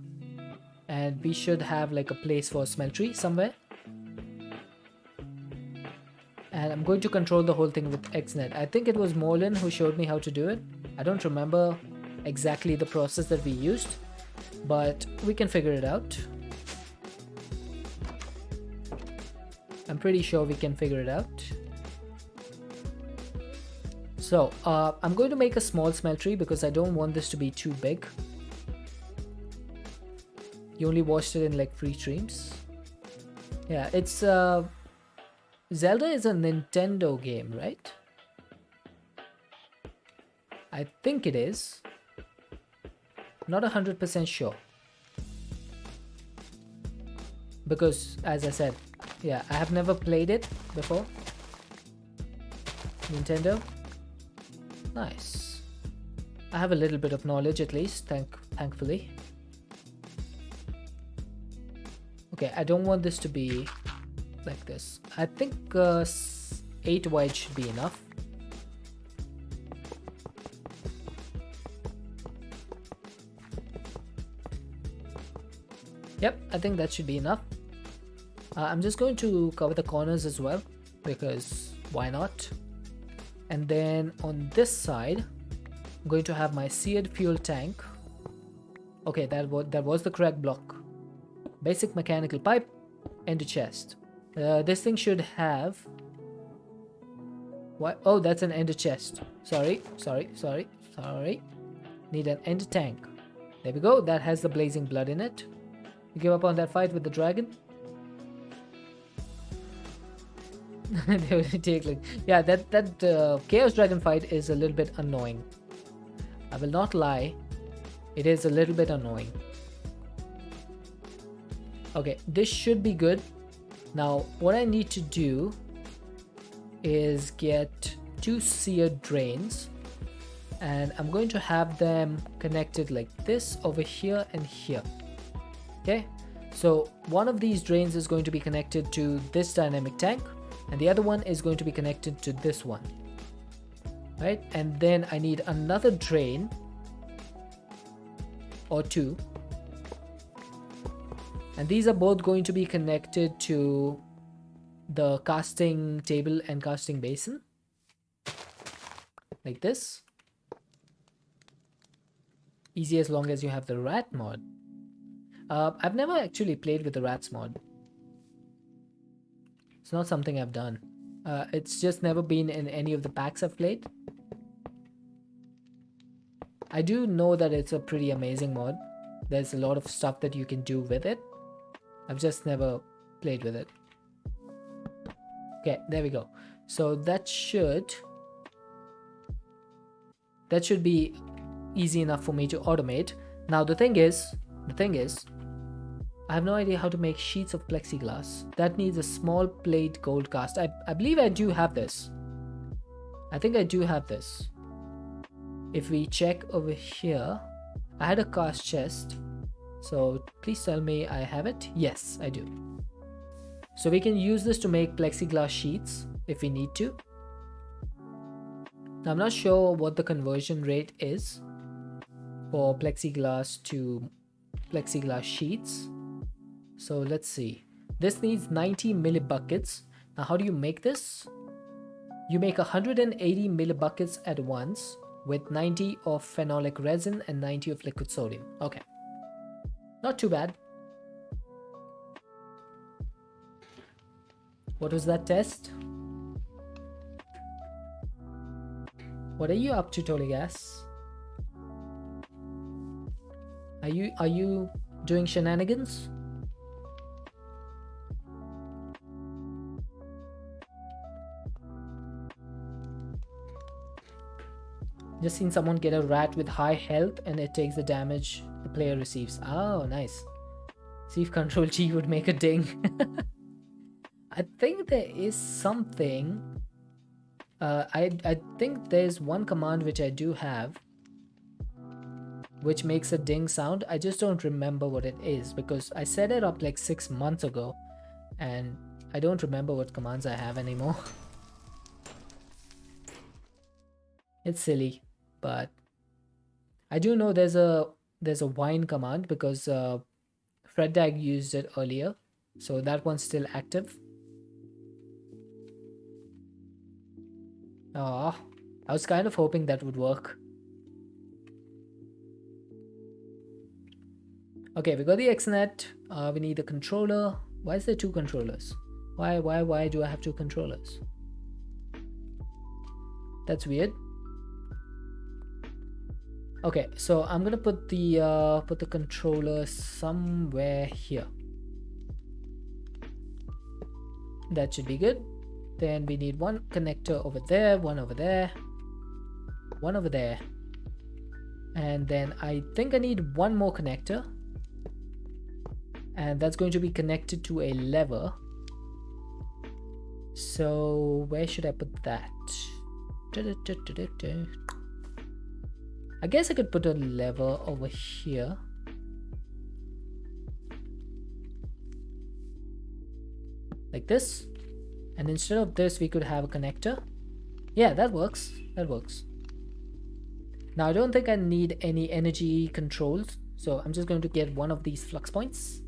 And we should have like a place for smeltery somewhere. And I'm going to control the whole thing with XNet. I think it was Molin who showed me how to do it. I don't remember exactly the process that we used, but we can figure it out. I'm pretty sure we can figure it out. So I'm going to make a small smeltery because I don't want this to be too big. You only watched it in like free streams. Yeah, it's Zelda is a Nintendo game, right? I think it is. Not 100% sure. Because, as I said, yeah, I have never played it before. Nintendo. Nice. I have a little bit of knowledge at least, thankfully. Okay, I don't want this to be like this. I think 8 wide should be enough. Yep, I think that should be enough. I'm just going to cover the corners as well because why not? And then on this side I'm going to have my seared fuel tank. Okay, that was the correct block. Basic mechanical pipe and a chest. This thing should have... What? Oh, that's an ender chest. Sorry. Need an ender tank. There we go. That has the blazing blood in it. You give up on that fight with the dragon? They will take like... Yeah, that Chaos Dragon fight is a little bit annoying. I will not lie. It is a little bit annoying. Okay, this should be good. Now, what I need to do is get 2 seared drains. And I'm going to have them connected like this over here and here. Okay, so one of these drains is going to be connected to this dynamic tank. and the other one is going to be connected to this one, right? And then I need another drain or two, and these are both going to be connected to the casting table and casting basin, like this. Easy as long as you have the rat mod. I've never actually played with the rats mod. It's not something I've done. It's just never been in any of the packs I've played. I do know that it's a pretty amazing mod. There's a lot of stuff that you can do with it. I've just never played with it. Okay, there we go. So that should be easy enough for me to automate. Now the thing is, I have no idea how to make sheets of plexiglass. That needs a small plate gold cast. I believe I do have this. I think I do have this. If we check over here, I had a cast chest. So please tell me I have it. Yes, I do. So we can use this to make plexiglass sheets if we need to. Now, I'm not sure what the conversion rate is for plexiglass to plexiglass sheets. So let's see. This needs 90 millibuckets. Now, how do you make this? You make 180 millibuckets at once with 90 of phenolic resin and 90 of liquid sodium. Okay. Not too bad. What was that test? What are you up to, Toligas? Are you doing shenanigans? Just seen someone get a rat with high health and it takes the damage the player receives. Oh, nice. See if Control G would make a ding. I think there is something. I think there's one command which I do have, which makes a ding sound. I just don't remember what it is because I set it up like 6 months ago and I don't remember what commands I have anymore. It's silly, but I do know there's a whine command because FredDag used it earlier, so that one's still active. Oh, I was kind of hoping that would work. Okay, we got the XNet. We need the controller. Why is there 2 controllers? Why do I have 2 controllers? That's weird. Okay, so I'm gonna put the controller somewhere here. That should be good. Then we need one connector over there, one over there, one over there. And then I think I need one more connector. And that's going to be connected to a lever. So where should I put that? I guess I could put a lever over here. Like this. And instead of this, we could have a connector. Yeah, that works. That works. Now, I don't think I need any energy controls. So I'm just going to get one of these flux points.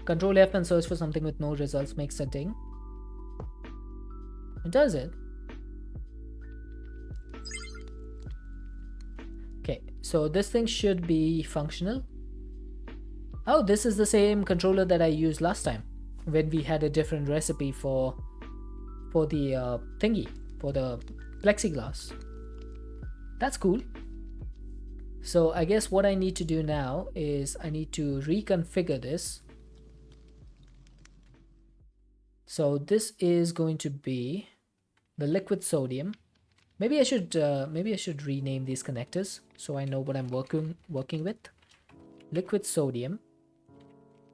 Control F and search for something with no results makes a ding. It does it. Okay, so this thing should be functional. Oh, this is the same controller that I used last time when we had a different recipe for the thingy, for the plexiglass. That's cool. So I guess what I need to do now is I need to reconfigure this. So this is going to be the liquid sodium. Maybe I should rename these connectors so I know what I'm working with. Liquid sodium.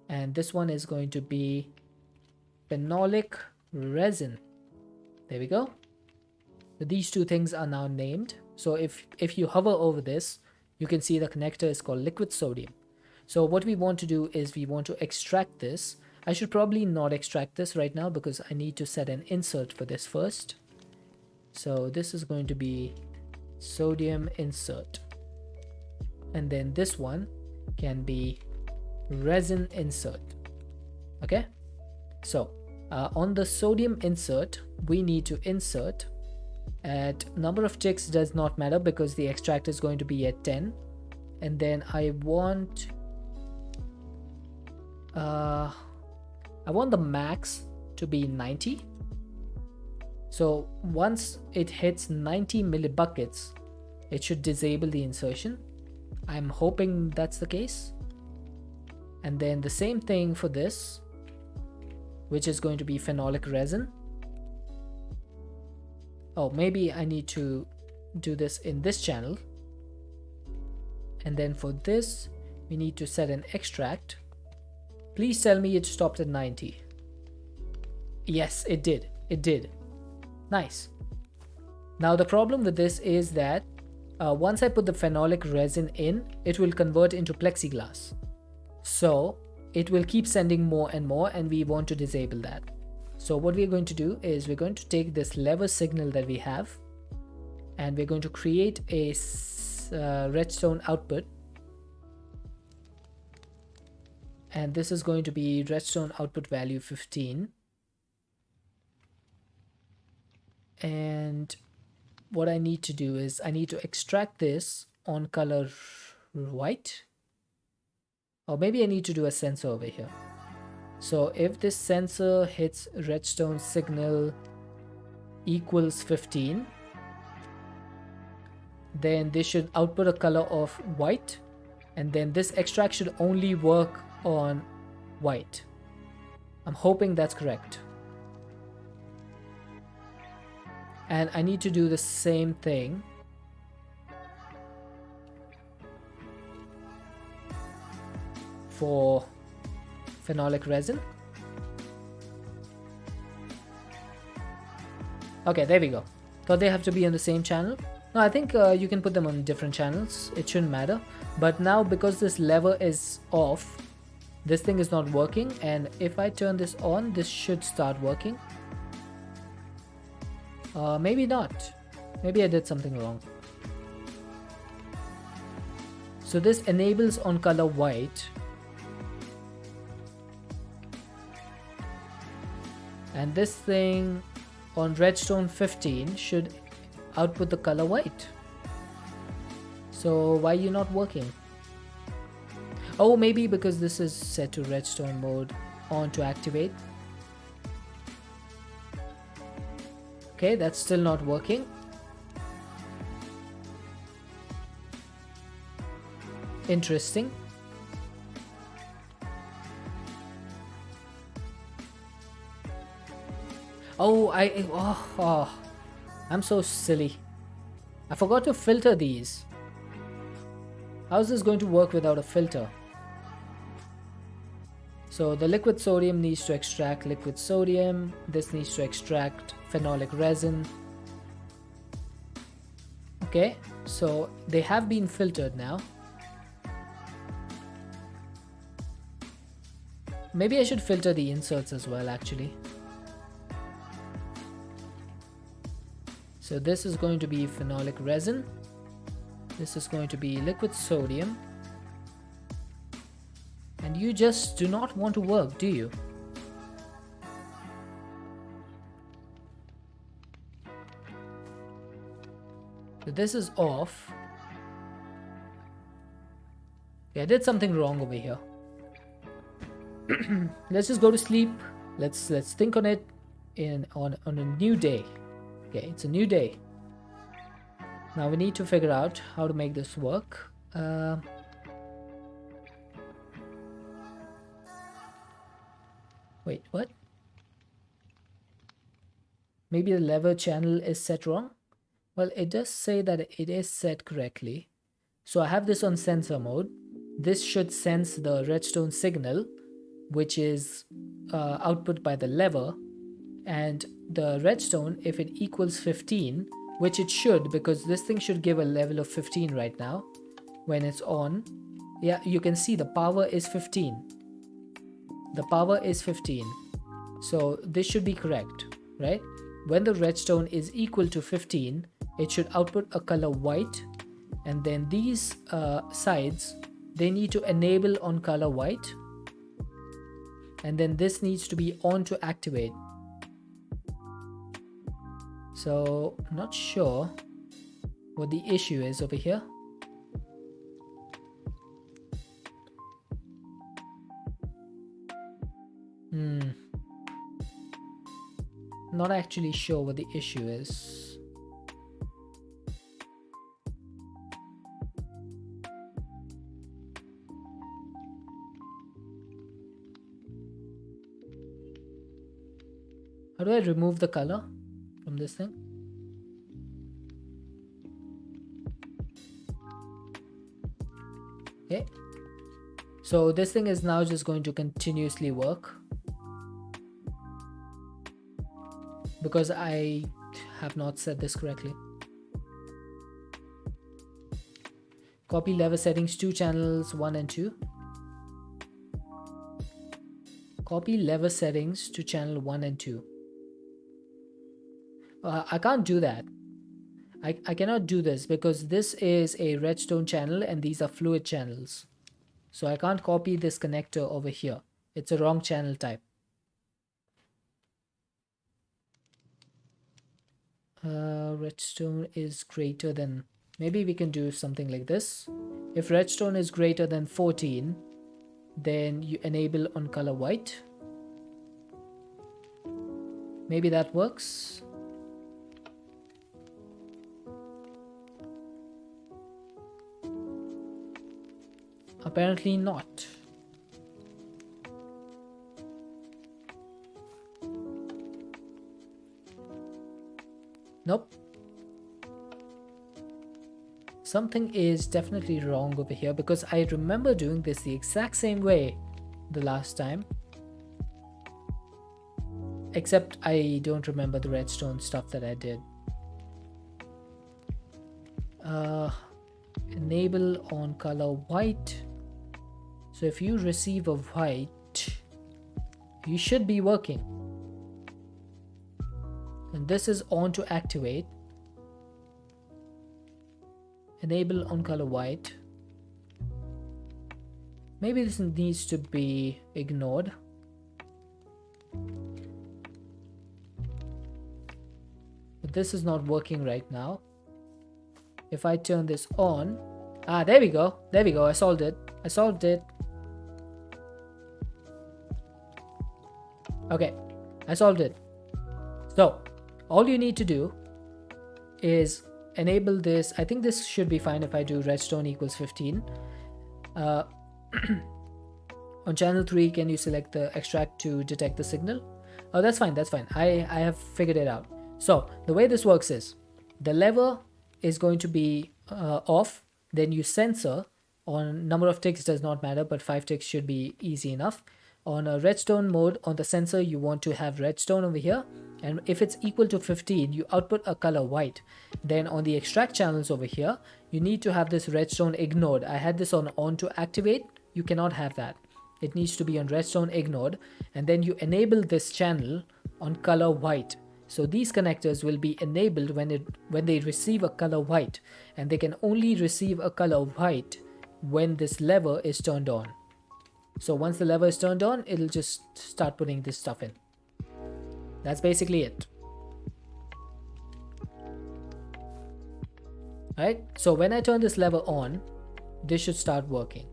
And this one is going to be phenolic resin. There we go. So these 2 things are now named. So if you hover over this, you can see the connector is called liquid sodium. So what we want to do is we want to extract this. I should probably not extract this right now because I need to set an insert for this first. So this is going to be sodium insert. And then this one can be resin insert. Okay, so on the sodium insert, we need to insert at number of ticks does not matter because the extract is going to be at 10. And then I want the max to be 90. So once it hits 90 millibuckets, it should disable the insertion. I'm hoping that's the case. And then the same thing for this, which is going to be phenolic resin. Oh, maybe I need to do this in this channel. And then for this, we need to set an extract. Please tell me it stopped at 90. Yes, it did. It did. Nice. Now the problem with this is that once I put the phenolic resin in, it will convert into plexiglass. So it will keep sending more and more, and we want to disable that. So what we're going to do is we're going to take this lever signal that we have, and we're going to create a redstone output. And this is going to be redstone output value 15. And what I need to do is I need to extract this on color white. Or maybe I need to do a sensor over here. So if this sensor hits redstone signal equals 15, then this should output a color of white, and then this extract should only work on white. I'm hoping that's correct. And I need to do the same thing for phenolic resin. Okay, there we go. Thought they have to be on the same channel. No, I think you can put them on different channels. It shouldn't matter. But now because this lever is off, this thing is not working. And if I turn this on, this should start working. Maybe not. Maybe I did something wrong. So this enables on color white. And this thing on redstone 15 should output the color white. So why are you not working? Oh, maybe because this is set to redstone mode on to activate. Okay, that's still not working. Interesting. Oh, I'm so silly. I forgot to filter these. How is this going to work without a filter? So the liquid sodium needs to extract liquid sodium. This needs to extract phenolic resin. Okay, so they have been filtered now. Maybe I should filter the inserts as well, actually. So this is going to be phenolic resin. This is going to be liquid sodium. And you just do not want to work, do you? So this is off. Okay, I did something wrong over here. Let's just go to sleep. Let's think on it on a new day. Okay, it's a new day. Now we need to figure out how to make this work. Wait, what? Maybe the lever channel is set wrong? Well, it does say that it is set correctly. So I have this on sensor mode. This should sense the redstone signal, which is output by the lever. And the redstone, if it equals 15, which it should, because this thing should give a level of 15 right now when it's on. Yeah, you can see the power is 15. the power is 15. So this should be correct, right? When the redstone is equal to 15, it should output a color white, and then these sides, they need to enable on color white, and then this needs to be on to activate. So I'm not sure what the issue is over here. Not actually sure what the issue is. How do I remove the color from this thing? Okay. So this thing is now just going to continuously work, because I have not said this correctly. Copy lever settings to channels 1 and 2. Copy lever settings to channel 1 and 2. I can't do that. I cannot do this because this is a redstone channel and these are fluid channels. So I can't copy this connector over here. It's a wrong channel type. Redstone is greater than... Maybe we can do something like this. If redstone is greater than 14, then you enable on color white. Maybe that works. Apparently not. Nope. Something is definitely wrong over here, because I remember doing this the exact same way the last time. Except I don't remember the redstone stuff that I did. Enable on color white. So if you receive a white, you should be working. And this is on to activate. Enable on color white. Maybe this needs to be ignored. But this is not working right now. If I turn this on, there we go. There we go. I solved it. I solved it. Okay, I solved it. So all you need to do is enable this. I think this should be fine if I do redstone equals 15. On channel 3, can you select the extract to detect the signal? Oh, that's fine. That's fine. I have figured it out. So the way this works is the lever is going to be off. Then you sensor on number of ticks does not matter, but 5 ticks should be easy enough. On a redstone mode, on the sensor, you want to have redstone over here. And if it's equal to 15, you output a color white. Then on the extract channels over here, you need to have this redstone ignored. I had this on to activate. You cannot have that. It needs to be on redstone ignored. And then you enable this channel on color white. So these connectors will be enabled when they receive a color white. And they can only receive a color white when this lever is turned on. So once the lever is turned on, it'll just start putting this stuff in. That's basically it. Alright, so when I turn this lever on, this should start working.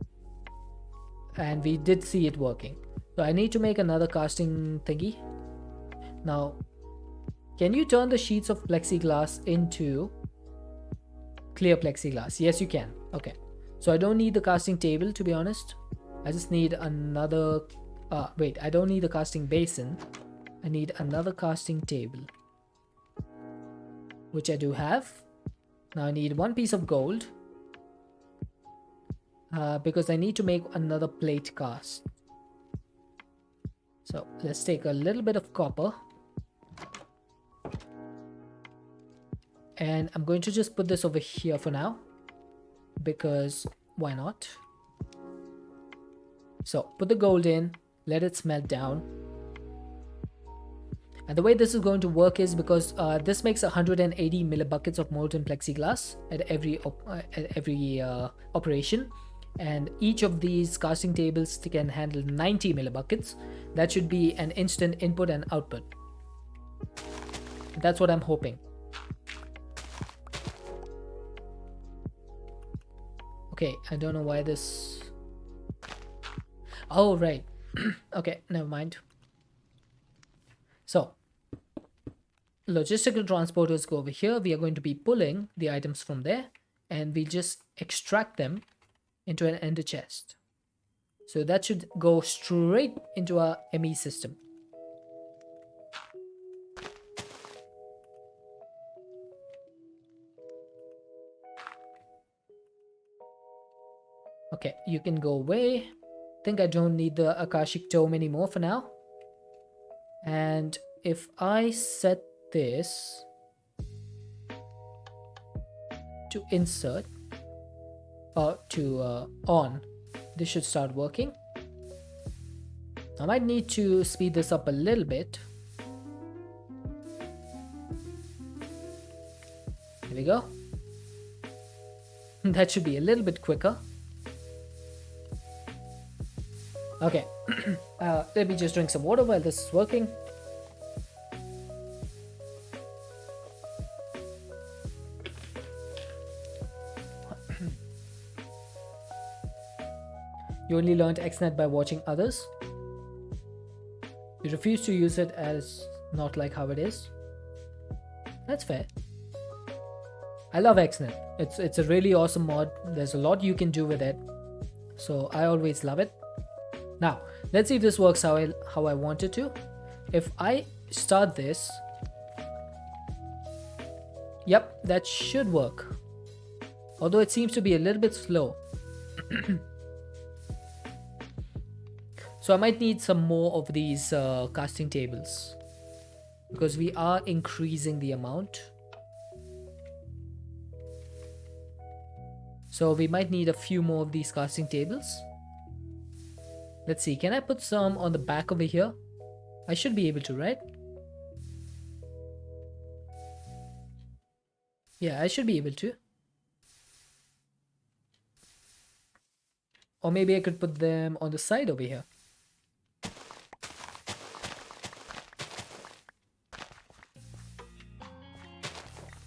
And we did see it working. So I need to make another casting thingy. Now, can you turn the sheets of plexiglass into clear plexiglass? Yes, you can. Okay. So I don't need the casting table, to be honest. I just need another... wait, I don't need a casting basin. I need another casting table, which I do have. Now I need one piece of gold, because I need to make another plate cast. So let's take a little bit of copper. And I'm going to just put this over here for now, because why not? So put the gold in, let it smelt down. And the way this is going to work is because this makes 180 millibuckets of molten plexiglass at every operation, and each of these casting tables can handle 90 millibuckets. That should be an instant input and output. That's what I'm hoping. Okay, I don't know why this... Oh, right. Okay, never mind. So, logistical transporters go over here. We are going to be pulling the items from there, and we just extract them into an ender chest. So that should go straight into our ME system. Okay, you can go away. I think I don't need the Akashic Tome anymore for now. And if I set this to insert or to on, this should start working. I might need to speed this up a little bit. There we go. That should be a little bit quicker. Okay, let me just drink some water while this is working. You only learned XNet by watching others. You refuse to use it as not like how it is. That's fair. I love XNet. It's a really awesome mod. There's a lot you can do with it. So I always love it. Now, let's see if this works how I want it to. If I start this, yep, that should work. Although it seems to be a little bit slow. So I might need some more of these casting tables, because we are increasing the amount. So we might need a few more of these casting tables. Let's see, can I put some on the back over here? I should be able to, right? Yeah, I should be able to. Or maybe I could put them on the side over here.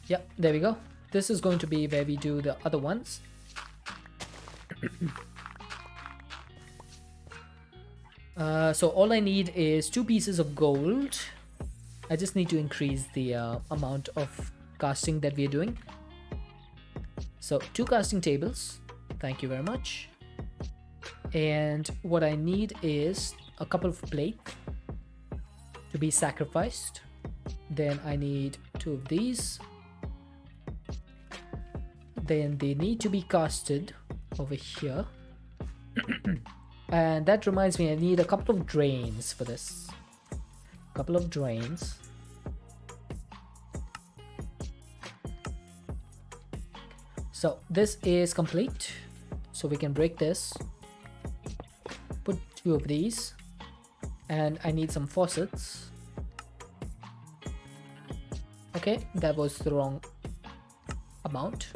Yep, there we go. This is going to be where we do the other ones. So all I need is 2 pieces of gold. I just need to increase the amount of casting that we are doing. So 2 casting tables. Thank you very much. And what I need is a couple of plates to be sacrificed. Then I need 2 of these. Then they need to be casted over here. And that reminds me, I need a couple of drains for this. Couple of drains. So this is complete. So we can break this. Put 2 of these. And I need some faucets. Okay, that was the wrong amount.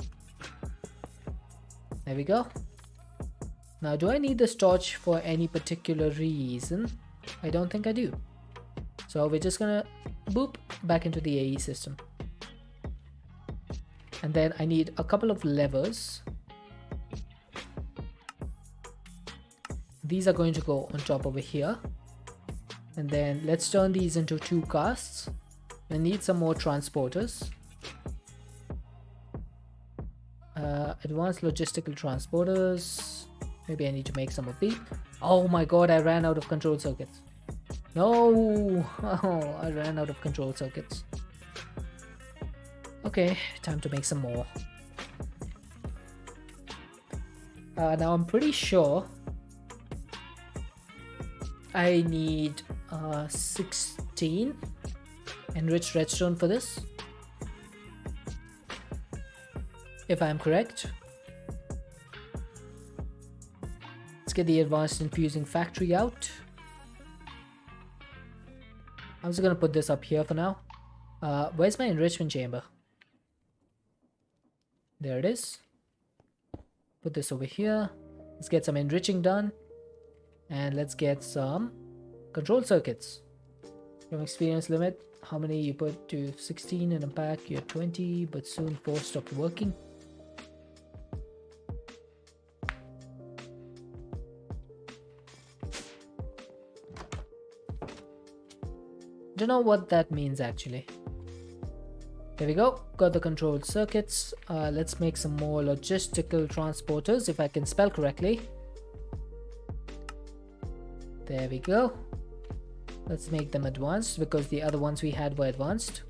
There we go. Now, do I need this torch for any particular reason? I don't think I do. So we're just gonna boop back into the AE system. And then I need a couple of levers. These are going to go on top over here. And then let's turn these into 2 casts. I need some more transporters. Advanced logistical transporters. Maybe I need to make some of these. Oh my god, I ran out of control circuits. No! Oh, I ran out of control circuits. Okay, time to make some more. Now I'm pretty sure I need 16 enriched redstone for this, if I'm correct. Let's get the advanced infusing factory out. I'm just gonna put this up here for now. Where's my enrichment chamber? There it is. Put this over here. Let's get some enriching done. And let's get some control circuits. From experience limit, how many you put to 16 in a pack? You're 20, but soon 4 stopped working. Don't know what that means actually. There we go, got the controlled circuits. Let's make some more logistical transporters if I can spell correctly. There we go. Let's make them advanced because the other ones we had were advanced.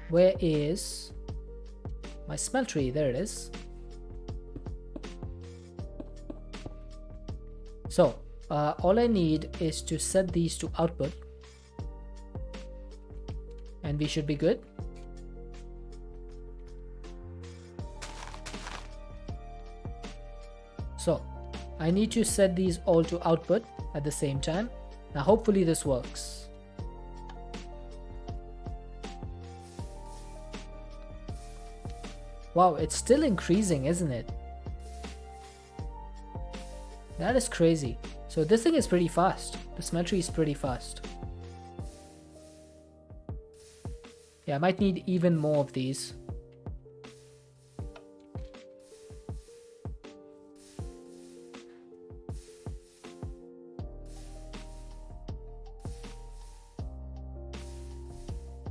Where is my smeltery? There it is. So all I need is to set these to output and we should be good. So I need to set these all to output at the same time. Now hopefully this works. Wow, it's still increasing, isn't it? That is crazy. So this thing is pretty fast. The smeltery is pretty fast. Yeah, I might need even more of these.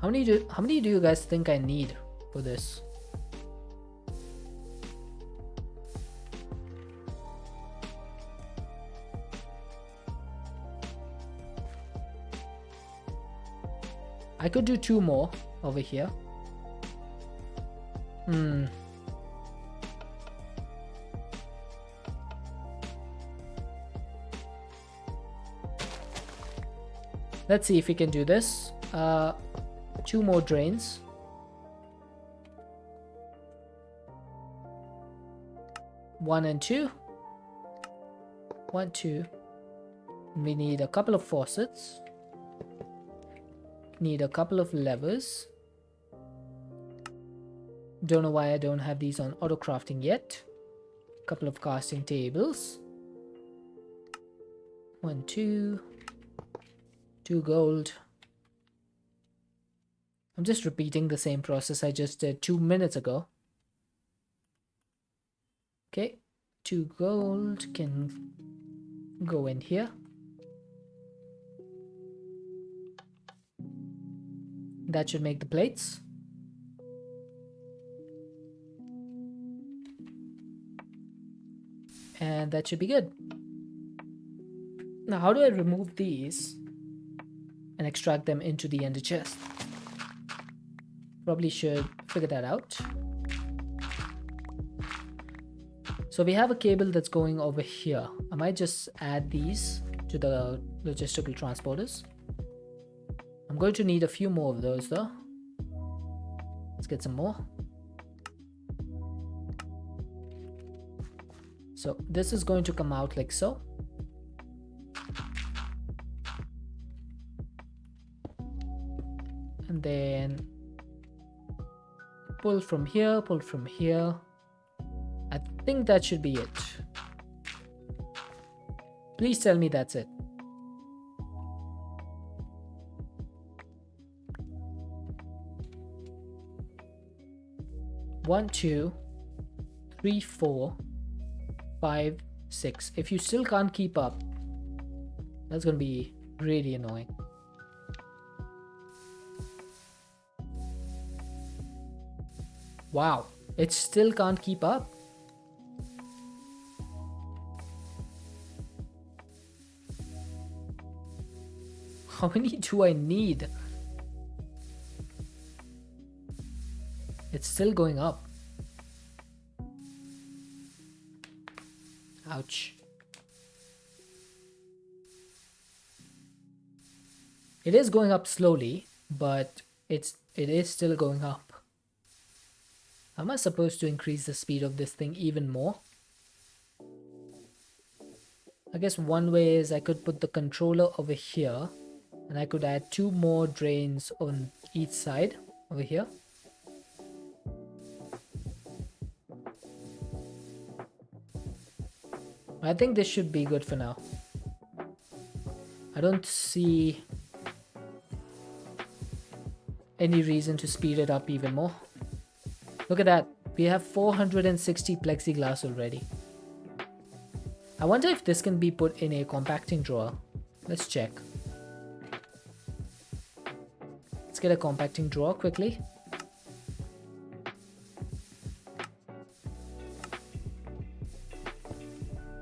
How many do you guys think I need for this? I could do 2 more over here. Let's see if we can do this. 2 more drains. One and two. 1, 2. We need a couple of faucets. Need a couple of levers. Don't know why I don't have these on auto crafting yet. Couple of casting tables. 1, 2. 2 gold. I'm just repeating the same process I just did 2 minutes ago. Okay, 2 gold can go in here. That should make the plates. And that should be good. Now, how do I remove these and extract them into the ender chest? Probably should figure that out. So we have a cable that's going over here. I might just add these to the logistical transporters. I'm going to need a few more of those though. Let's get some more. So this is going to come out like so. And then pull from here, pull from here. I think that should be it. Please tell me that's it. One, 2, 3, 4, 5, 6. If you still can't keep up, that's gonna be really annoying. Wow, it still can't keep up. How many do I need? It's still going up. Ouch. It is going up slowly, but it is still going up. Am I supposed to increase the speed of this thing even more? I guess one way is I could put the controller over here, and I could add 2 more drains on each side over here. I think this should be good for now. I don't see any reason to speed it up even more. Look at that. We have 460 plexiglass already. I wonder if this can be put in a compacting drawer. Let's check. Let's get a compacting drawer quickly.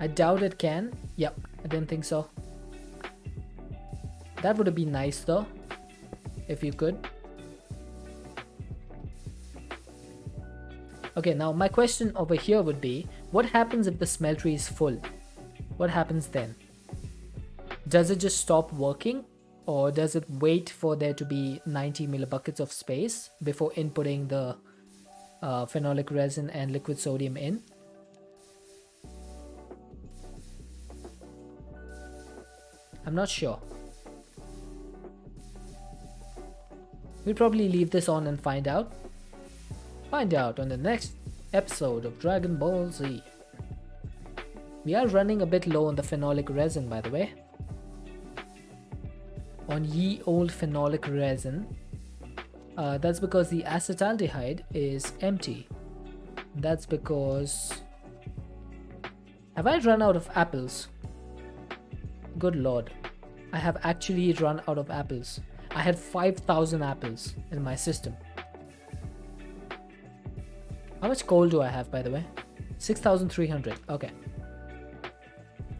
I doubt it can. Yep, I didn't think so. That would have been nice though, if you could. Okay, now my question over here would be, what happens if the smeltery is full? What happens then? Does it just stop working, or does it wait for there to be 90 millibuckets of space before inputting the phenolic resin and liquid sodium in? I'm not sure. We'll probably leave this on and find out. Find out on the next episode of Dragon Ball Z. We are running a bit low on the phenolic resin, by the way. On ye old phenolic resin. That's because the acetaldehyde is empty. That's because... Have I run out of apples? Good lord. I have actually run out of apples. I had 5,000 apples in my system. How much coal do I have, by the way? 6,300. Okay.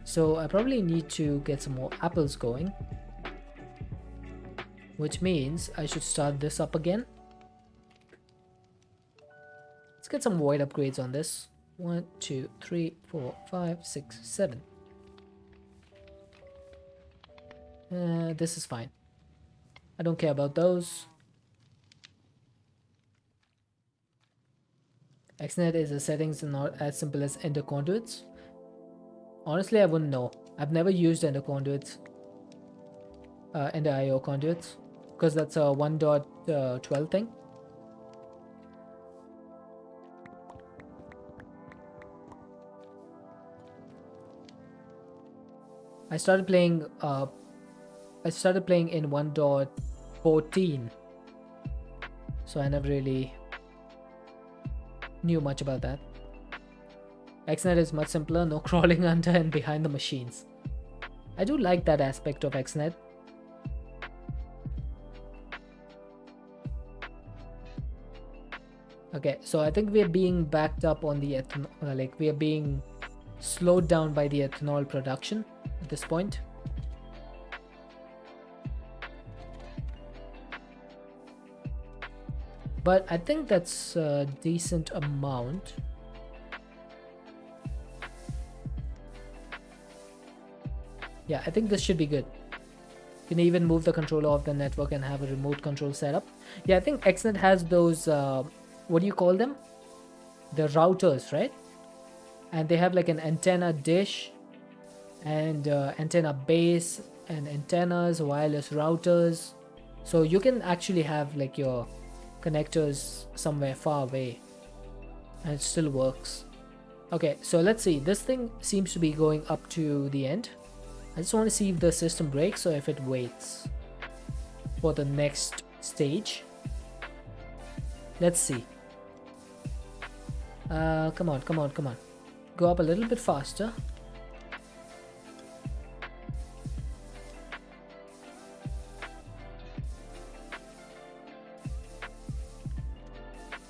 So I probably need to get some more apples going, which means I should start this up again. Let's get some void upgrades on this. 1, 2, 3, 4, 5, 6, 7. This is fine. I don't care about those. XNet is the settings are not as simple as ender conduits. Honestly, I wouldn't know. I've never used ender conduits, ender IO conduits, because that's a 1.12 thing. I started playing in 1.14, so I never really knew much about that. XNet is much simpler, no crawling under and behind the machines. I do like that aspect of XNet. Okay, so I think we are being backed up on the ethanol, we are being slowed down by the ethanol production at this point. But I think that's a decent amount. Yeah, I think this should be good. You can even move the controller off the network and have a remote control setup. Yeah, I think XNet has those, what do you call them? The routers, right? And they have like an antenna dish and antenna base and antennas, wireless routers. So you can actually have like your connectors somewhere far away and it still works. Okay, so let's see. This thing seems to be going up to the end. I just want to see if the system breaks or if it waits for the next stage. Let's see. Come on. Go up a little bit faster.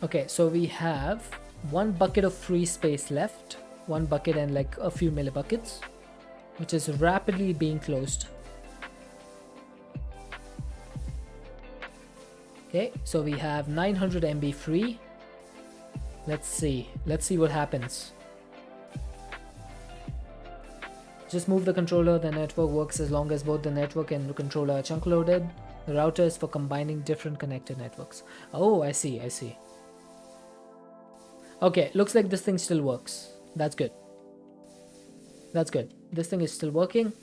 Okay, so we have 1 bucket of free space left. 1 bucket and like a few millibuckets, which is rapidly being closed. Okay, so we have 900 MB free. Let's see what happens. Just move the controller. The network works as long as both the network and the controller are chunk loaded. The router is for combining different connected networks. Oh, I see. Okay, looks like this thing still works. That's good. That's good. This thing is still working.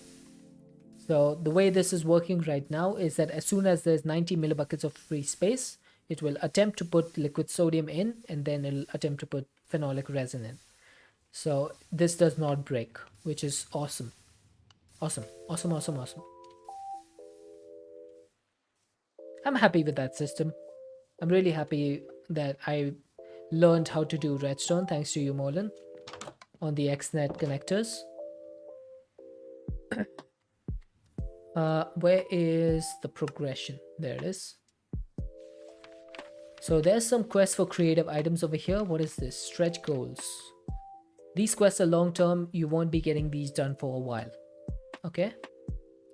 So the way this is working right now is that as soon as there's 90 millibuckets of free space, it will attempt to put liquid sodium in, and then it'll attempt to put phenolic resin in. So this does not break, which is awesome. Awesome. I'm happy with that system. I'm really happy that I learned how to do redstone thanks to you, Molan, on the XNet connectors. Where is the progression? There it is. So there's some quests for creative items over here. What is this? Stretch goals. These quests are long term. You won't be getting these done for a while. Okay.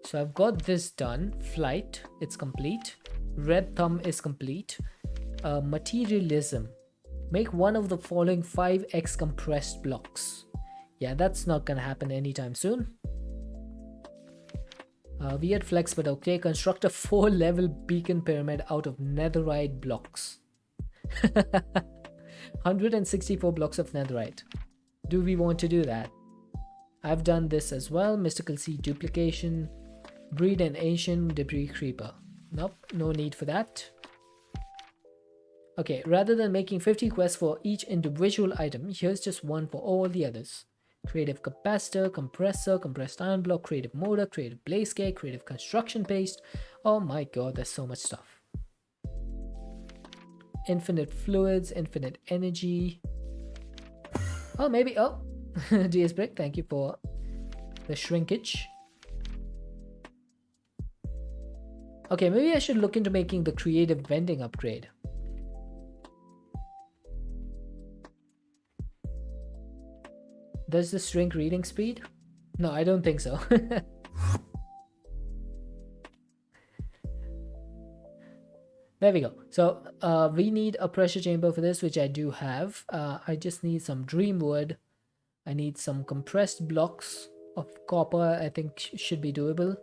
So I've got this done. Flight, it's complete. Red thumb is complete. Materialism. Make one of the following 5x compressed blocks. Yeah, that's not gonna happen anytime soon. Weird flex, but okay. Construct a 4-level beacon pyramid out of netherite blocks. 164 blocks of netherite. Do we want to do that? I've done this as well. Mystical seed duplication. Breed an ancient debris creeper. Nope, no need for that. Okay, rather than making 50 quests for each individual item, here's just one for all the others. Creative capacitor, compressor, compressed iron block, creative motor, creative blaze cake, creative construction paste. Oh my god, there's so much stuff. Infinite fluids, infinite energy. Oh, maybe. Oh, GS Brick, thank you for the shrinkage. Okay, maybe I should look into making the creative vending upgrade. Does this shrink reading speed? No, I don't think so. There we go. So we need a pressure chamber for this, which I do have. I just need some dream wood. I need some compressed blocks of copper. I think should be doable.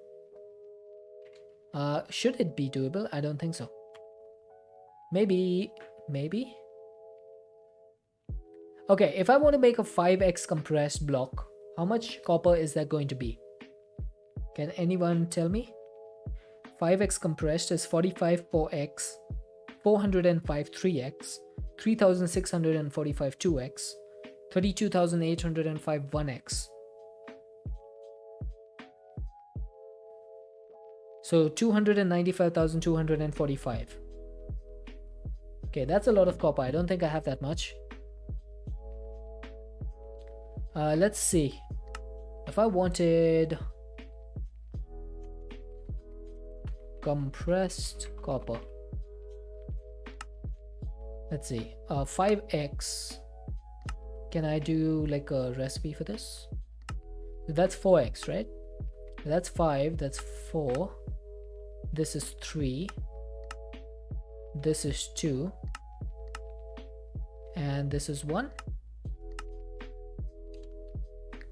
Should it be doable? I don't think so. Maybe. Okay, if I want to make a 5x compressed block, how much copper is that going to be? Can anyone tell me? 5x compressed is 45 4x, 405 3x, 3645 2x, 32,805 1x. So 295,245. Okay, that's a lot of copper. I don't think I have that much. Let's see. If I wanted compressed copper, let's see, 5x, can I do like a recipe for this? That's 4x, right? That's 5, that's 4, this is 3, this is 2, and this is 1.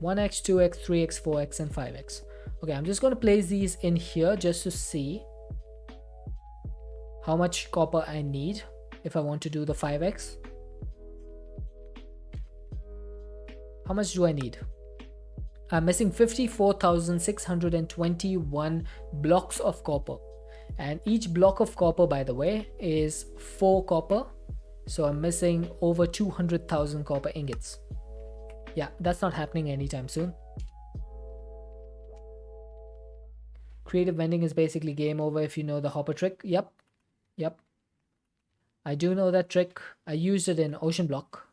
1x, 2x, 3x, 4x, and 5x. Okay, I'm just going to place these in here just to see how much copper I need if I want to do the 5x. How much do I need? I'm missing 54,621 blocks of copper. And each block of copper, by the way, is 4 copper. So I'm missing over 200,000 copper ingots. Yeah, that's not happening anytime soon. Creative vending is basically game over if you know the hopper trick. Yep. I do know that trick. I used it in Ocean Block.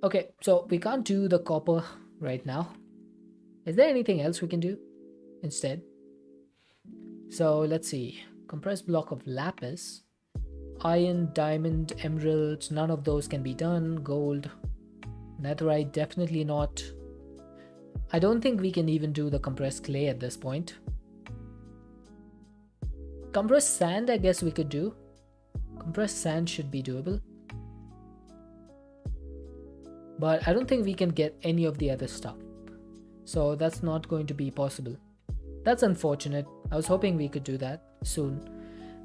Okay, so we can't do the copper right now. Is there anything else we can do instead? So let's see. Compressed block of lapis. Iron, diamond, emeralds, none of those can be done. Gold, netherite, definitely not. I don't think we can even do the compressed clay at this point. Compressed sand, I guess we could do. Compressed sand should be doable. But I don't think we can get any of the other stuff. So that's not going to be possible. That's unfortunate. I was hoping we could do that soon.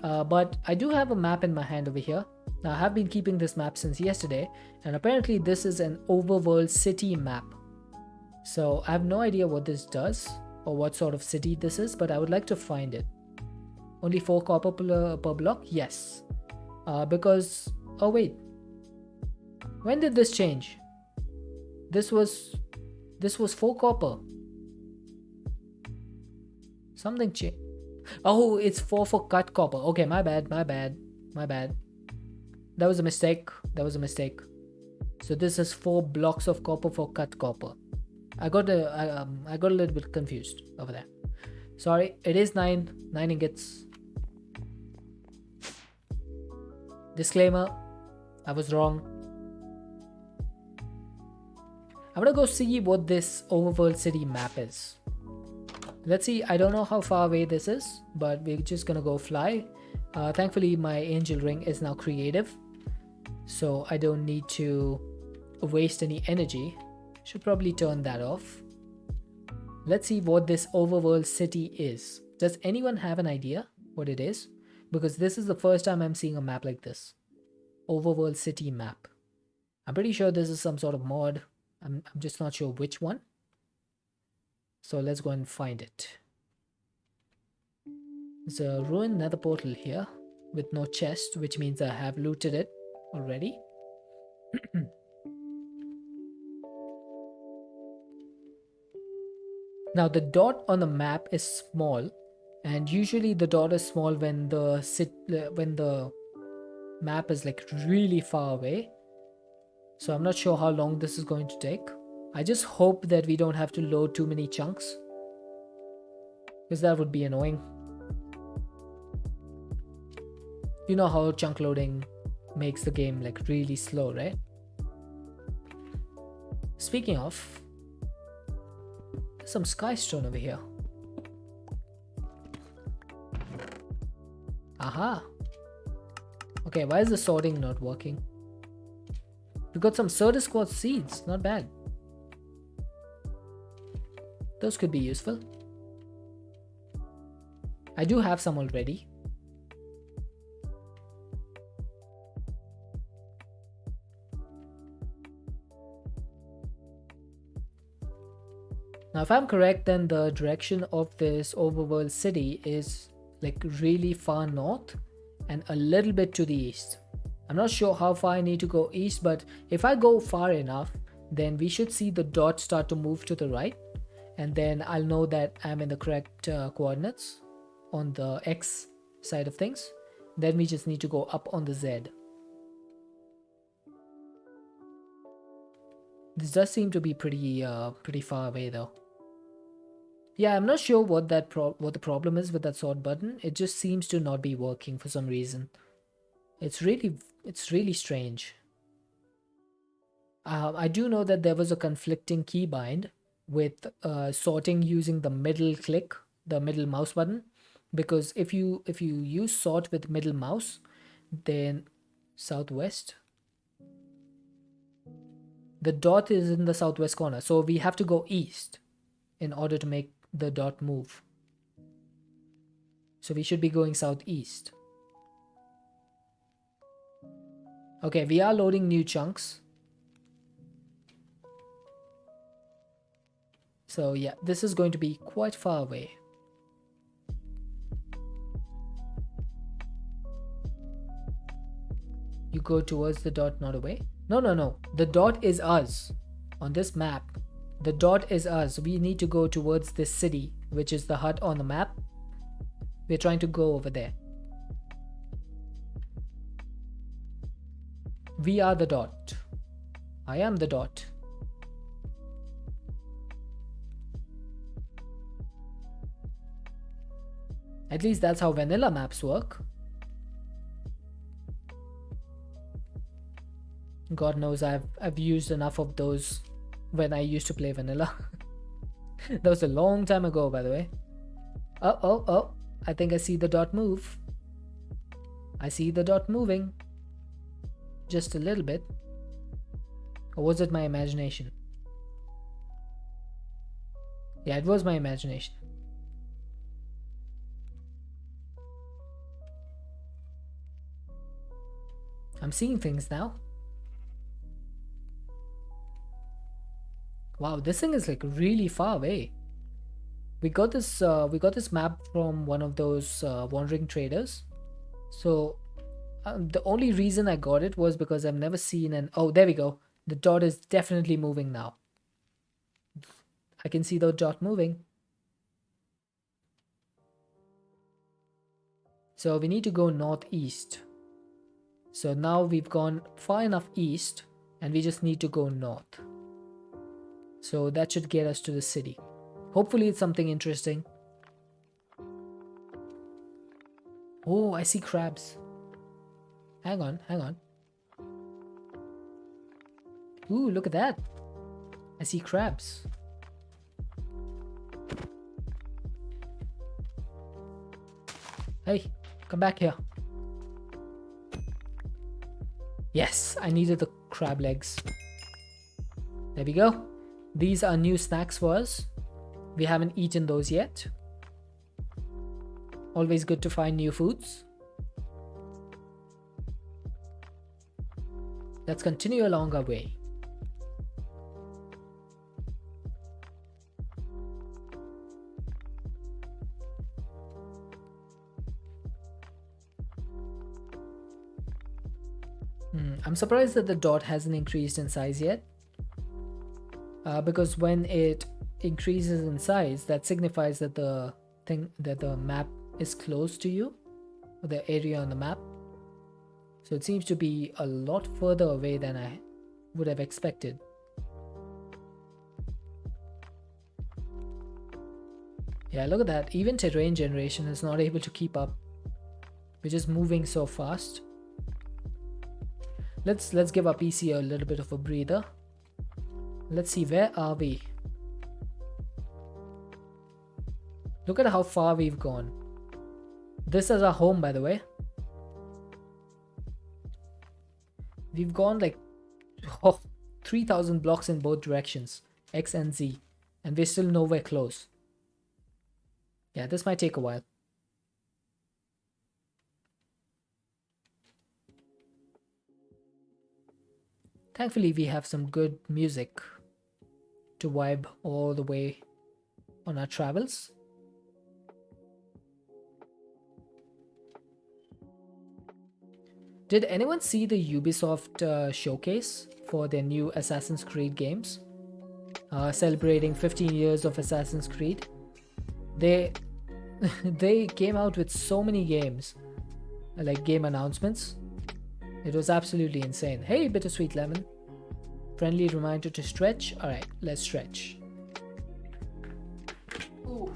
But I do have a map in my hand over here. Now, I have been keeping this map since yesterday, and apparently this is an overworld city map. So I have no idea what this does or what sort of city this is, but I would like to find it. Only 4 copper per block? Yes. Because... oh wait. When did this change? This was 4 copper. Something changed. Oh, it's 4 for cut copper. Okay, my bad. That was a mistake. So this is 4 blocks of copper for cut copper. I got a little bit confused over there. Sorry, it is 9 ingots. Disclaimer, I was wrong. I'm gonna go see what this overworld city map is. Let's see. I don't know how far away this is, but we're just gonna go fly. Thankfully my angel ring is now creative, so I don't need to waste any energy. Should probably turn that off. Let's see what this overworld city is. Does anyone have an idea what it is? Because this is the first time I'm seeing a map like this. Overworld city map. I'm pretty sure this is some sort of mod. I'm just not sure which one. So let's go and find it. There's a ruined nether portal here with no chest, which means I have looted it already. Now the dot on the map is small, and usually the dot is small when the map is like really far away. So I'm not sure how long this is going to take. I just hope that we don't have to load too many chunks, because that would be annoying. You know how chunk loading makes the game like really slow, right? Speaking of, there's some sky stone over here. Aha. Okay, why is the sorting not working? We got some Certus quartz seeds, not bad. Those could be useful. I do have some already. Now if I'm correct, then the direction of this overworld city is like really far north and a little bit to the east. I'm not sure how far I need to go east, but if I go far enough, then we should see the dot start to move to the right, and then I'll know that I'm in the correct coordinates on the X side of things. Then we just need to go up on the Z. This does seem to be pretty far away though. Yeah, I'm not sure what the problem is with that sort button. It just seems to not be working for some reason. It's really strange. I do know that there was a conflicting keybind with sorting using the middle click, the middle mouse button, because if you use sort with middle mouse, then southwest, the dot is in the southwest corner, so we have to go east in order to make the dot move. So we should be going southeast. Okay, we are loading new chunks. So yeah, this is going to be quite far away. You go towards the dot, not away. No. The dot is us. On this map, the dot is us. We need to go towards this city, which is the hut on the map. We're trying to go over there. We are the dot. I am the dot. At least that's how vanilla maps work. God knows I've used enough of those when I used to play vanilla. That was a long time ago, by the way. Oh, I think I see the dot move. I see the dot moving. Just a little bit. Or was it my imagination? Yeah, it was my imagination. I'm seeing things now. Wow, this thing is like really far away. We got this map from one of those wandering traders. So the only reason I got it was because I've never seen an... Oh, there we go. The dot is definitely moving now. I can see the dot moving. So we need to go northeast. So now we've gone far enough east and we just need to go north. So that should get us to the city. Hopefully it's something interesting. Oh, I see crabs. Hang on, hang on. Ooh, look at that. I see crabs. Hey, come back here. Yes, I needed the crab legs. There we go. These are new snacks for us. We haven't eaten those yet. Always good to find new foods. Let's continue along our way. I'm surprised that the dot hasn't increased in size yet. Because when it increases in size, that signifies that the map is close to you, or the area on the map. So it seems to be a lot further away than I would have expected. Yeah, look at that. Even terrain generation is not able to keep up. We're just moving so fast. Let's give our PC a little bit of a breather. Let's see, where are we? Look at how far we've gone. This is our home, by the way. We've gone like 3,000 blocks in both directions, X and Z, and we're still nowhere close. Yeah, this might take a while. Thankfully, we have some good music to vibe all the way on our travels. Did anyone see the Ubisoft showcase for their new Assassin's Creed games? Celebrating 15 years of Assassin's Creed. They came out with so many games, like game announcements. It was absolutely insane. Hey, Bittersweet Lemon. Friendly reminder to stretch. Alright, let's stretch. Ooh.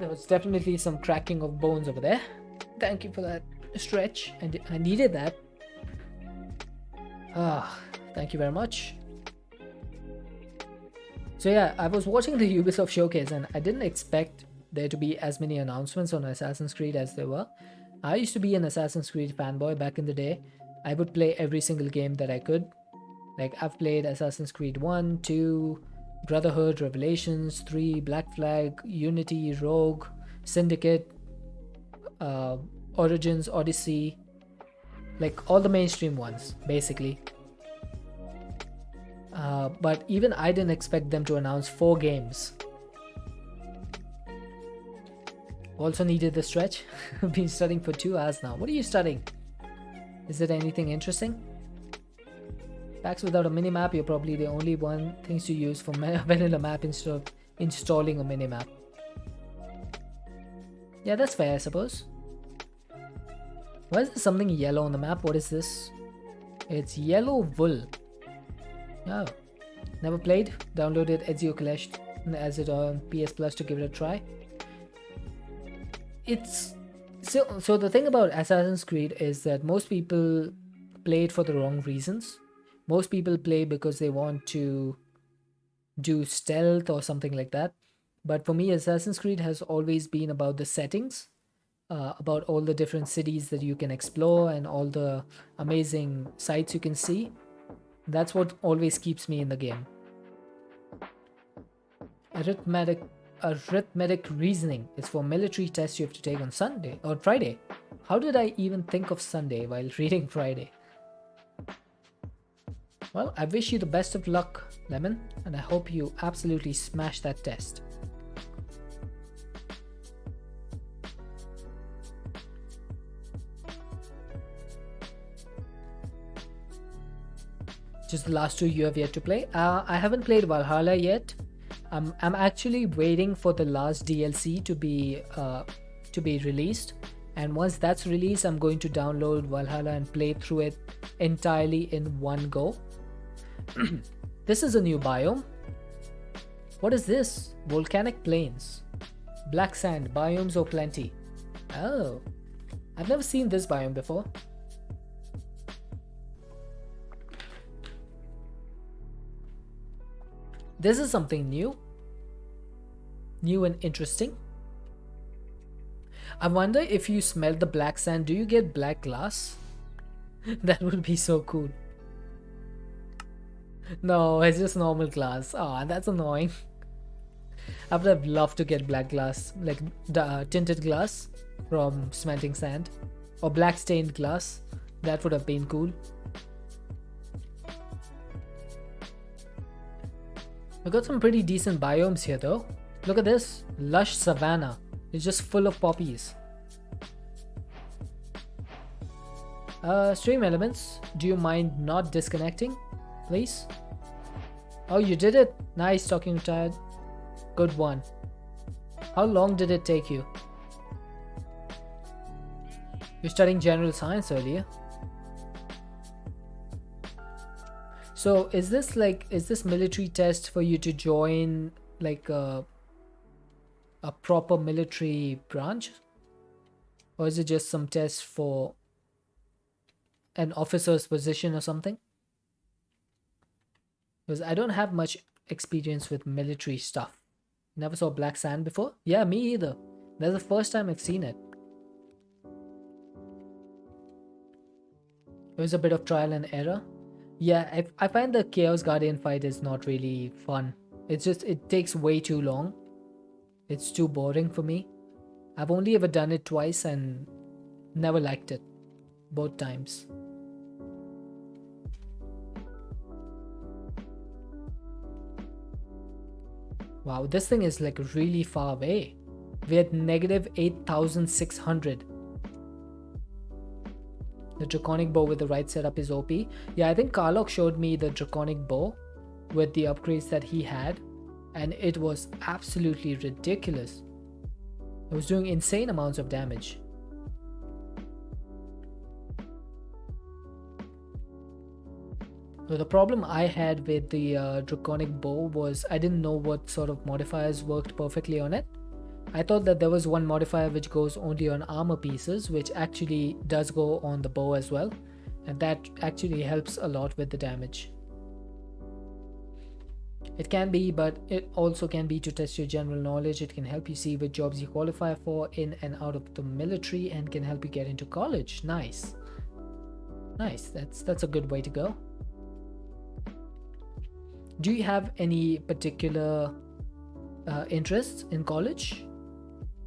There was definitely some cracking of bones over there. Thank you for that stretch. I needed that. Thank you very much. So yeah, I was watching the Ubisoft showcase and I didn't expect there to be as many announcements on Assassin's Creed as there were. I used to be an Assassin's Creed fanboy back in the day. I would play every single game that I could. Like, I've played Assassin's Creed 1, 2, Brotherhood, Revelations, 3, Black Flag, Unity, Rogue, Syndicate, Origins, Odyssey. Like, all the mainstream ones, basically. But even I didn't expect them to announce 4 games. Also needed the stretch. I've been studying for 2 hours now. What are you studying? Is it anything interesting? Packs without a minimap, you're probably the only one things to use for vanilla map instead of installing a minimap. Yeah, that's fair, I suppose. Why is there something yellow on the map? What is this? It's yellow wool. Oh, never played. Downloaded Ezio Collection as it on PS Plus to give it a try. It's so the thing about Assassin's Creed is that most people play it for the wrong reasons. Most people play because they want to do stealth or something like that. But for me, Assassin's Creed has always been about the settings, about all the different cities that you can explore and all the amazing sights you can see. That's what always keeps me in the game. Arithmetic reasoning is for military tests you have to take on Sunday or Friday. How did I even think of Sunday while reading Friday? Well, I wish you the best of luck, Lemon, and I hope you absolutely smash that test. Just the last two you have yet to play. I haven't played Valhalla yet. I'm actually waiting for the last DLC to be released, and once that's released, I'm going to download Valhalla and play through it entirely in one go. This is a new biome. What is this? Volcanic plains, black sand, biomes oh plenty. Oh, I've never seen this biome before. This is something new and interesting. I wonder if you smell the black sand, do you get black glass? That would be so cool. No, it's just normal glass. Ah, that's annoying. I would have loved to get black glass, like tinted glass from smelting sand, or black stained glass. That would have been cool. We got some pretty decent biomes here though. Look at this, lush savanna. It's just full of poppies. Stream elements, do you mind not disconnecting, please? Oh, you did it. Nice, talking retired. Good one. How long did it take you? You're studying general science earlier. So is this military test for you to join like a proper military branch? Or is it just some test for an officer's position or something? Because I don't have much experience with military stuff. Never saw black sand before? Yeah, me either. That's the first time I've seen it. It was a bit of trial and error. Yeah, I find the Chaos Guardian fight is not really fun. It's just, it takes way too long. It's too boring for me. I've only ever done it twice and never liked it. Both times. Wow, this thing is like really far away. We're at negative 8,600. The Draconic Bow with the right setup is OP. Yeah, I think Karlok showed me the Draconic Bow with the upgrades that he had, and it was absolutely ridiculous. It was doing insane amounts of damage. So the problem I had with the Draconic Bow was I didn't know what sort of modifiers worked perfectly on it. I thought that there was one modifier which goes only on armor pieces, which actually does go on the bow as well, and that actually helps a lot with the damage. It can be, but it also can be to test your general knowledge. It can help you see which jobs you qualify for in and out of the military, and can help you get into college. Nice. Nice, that's a good way to go. Do you have any particular interests in college?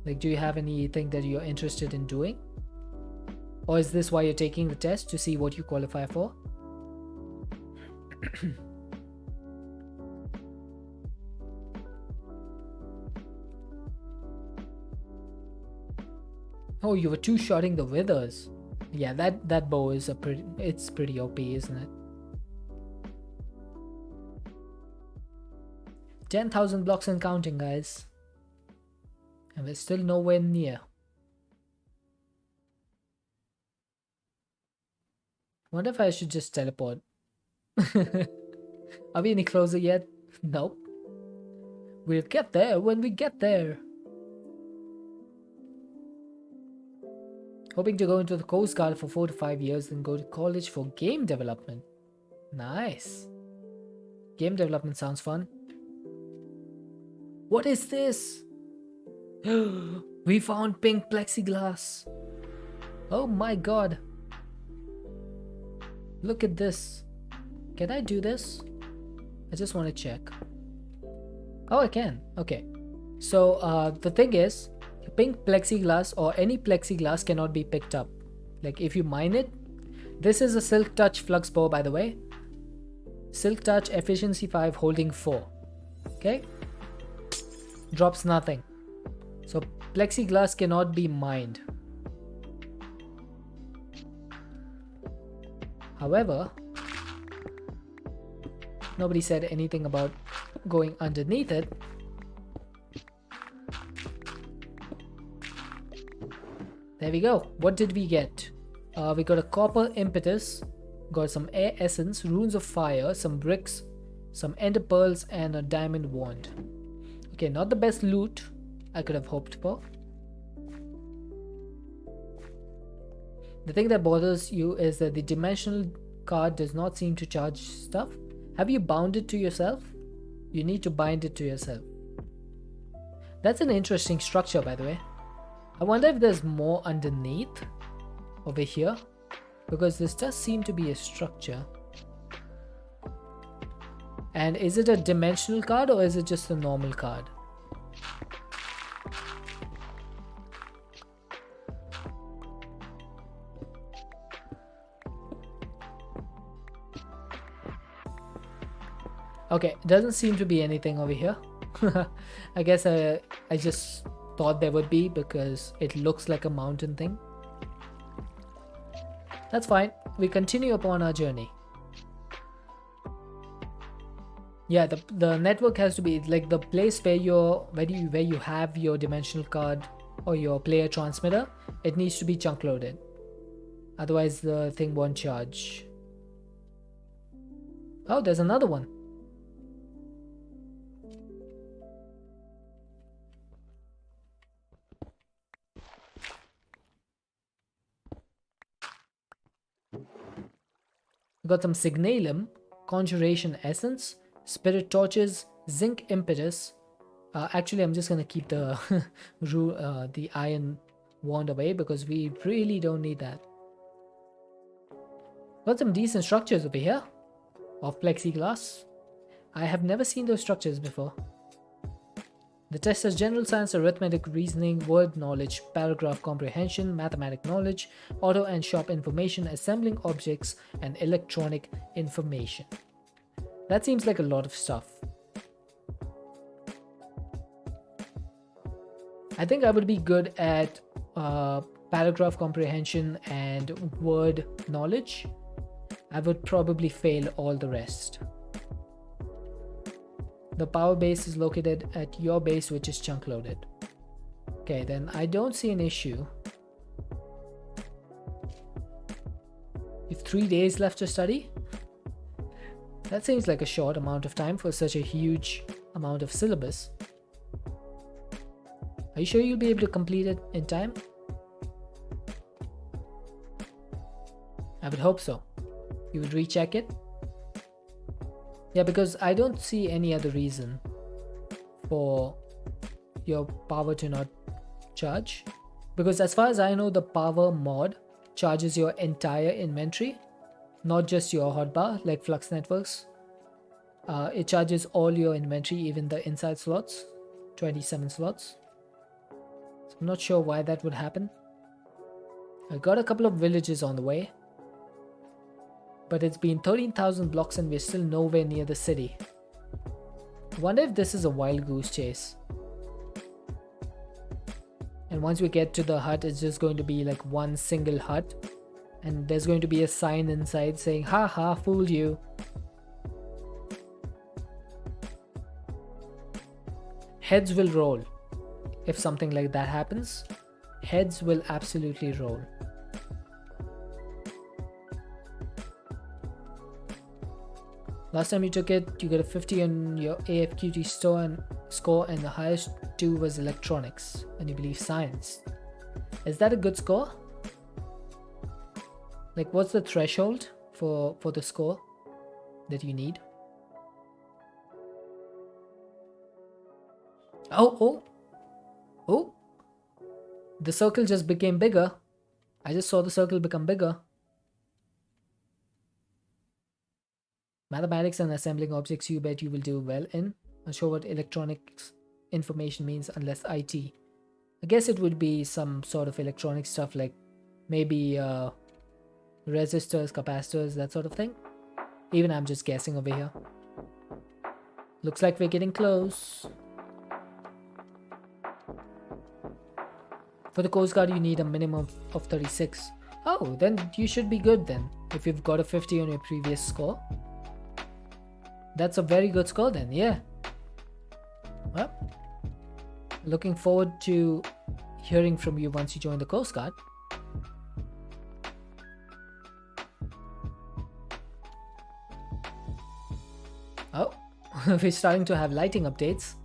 Like, do you have anything that you're interested in doing? Or is this why you're taking the test, to see what you qualify for? Oh, you were two-shotting the withers. Yeah, that bow is it's pretty OP, isn't it? 10,000 blocks and counting, guys. And we're still nowhere near. Wonder if I should just teleport. Are we any closer yet? Nope. We'll get there when we get there. Hoping to go into the Coast Guard for 4 to 5 years, then go to college for game development. Nice. Game development sounds fun. What is this? We found pink plexiglass. Oh my god. Look at this. Can I do this? I just want to check. Oh, I can. Okay. So the thing is, pink plexiglass or any plexiglass cannot be picked up. Like if you mine it, this is a Silk Touch flux bore, by the way. Silk Touch efficiency 5 holding 4. Okay. Drops nothing. So plexiglass cannot be mined. However, nobody said anything about going underneath it. There we go. What did we get? We got a copper impetus, got some air essence, runes of fire, some bricks, some ender pearls, and a diamond wand. Okay, not the best loot I could have hoped for. The thing that bothers you is that the dimensional card does not seem to charge stuff. Have you bound it to yourself? You need to bind it to yourself. That's an interesting structure, by the way. I wonder if there's more underneath over here, because this does seem to be a structure. And is it a dimensional card or is it just a normal card? Okay, doesn't seem to be anything over here. I guess I just thought there would be because it looks like a mountain thing. That's fine. We continue upon our journey. Yeah, the network has to be like the place where you have your dimensional card or your player transmitter. It needs to be chunk loaded. Otherwise the thing won't charge. Oh, there's another one. We got some signalum, conjuration essence, spirit torches, zinc impetus. Actually, I'm just gonna keep the the iron wand away because we really don't need that. Got some decent structures over here of plexiglass. I have never seen those structures before. The test has general science, arithmetic, reasoning, word knowledge, paragraph comprehension, mathematic knowledge, auto and shop information, assembling objects, and electronic information. That seems like a lot of stuff. I think I would be good at paragraph comprehension and word knowledge. I would probably fail all the rest. The power base is located at your base, which is chunk loaded. Okay, then I don't see an issue. You've 3 days left to study? That seems like a short amount of time for such a huge amount of syllabus. Are you sure you'll be able to complete it in time? I would hope so. You would recheck it? Yeah, because I don't see any other reason for your power to not charge. Because as far as I know, the power mod charges your entire inventory, not just your hotbar like Flux Networks. It charges all your inventory, even the inside slots, 27 slots. So I'm not sure why that would happen. I got a couple of villages on the way. But it's been 13,000 blocks and we're still nowhere near the city. I wonder if this is a wild goose chase. And once we get to the hut, it's just going to be like one single hut. And there's going to be a sign inside saying, "Ha ha, fooled you." Heads will roll. If something like that happens, heads will absolutely roll. Last time you took it, you got a 50 on your AFQT score and the highest 2 was electronics, and you believe science. Is that a good score? Like, what's the threshold for the score that you need? Oh! The circle just became bigger. I just saw the circle become bigger. Mathematics and assembling objects, you bet you will do well in. Not sure what electronics information means unless IT. I guess it would be some sort of electronic stuff like maybe resistors, capacitors, that sort of thing. Even I'm just guessing over here. Looks like we're getting close. For the Coast Guard, you need a minimum of 36. Oh, then you should be good then. If you've got a 50 on your previous score. That's a very good score then, yeah. Well, looking forward to hearing from you once you join the Coast Guard. Oh, we're starting to have lighting updates.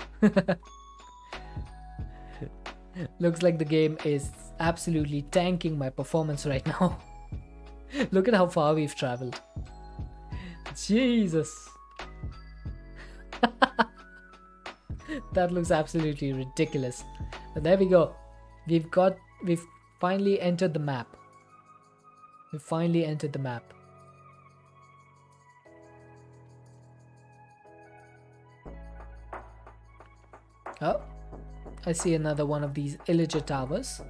Looks like the game is absolutely tanking my performance right now. Look at how far we've traveled. Jesus. That looks absolutely ridiculous. But there we go. We've finally entered the map. We've finally entered the map. Oh, I see another one of these Illager towers.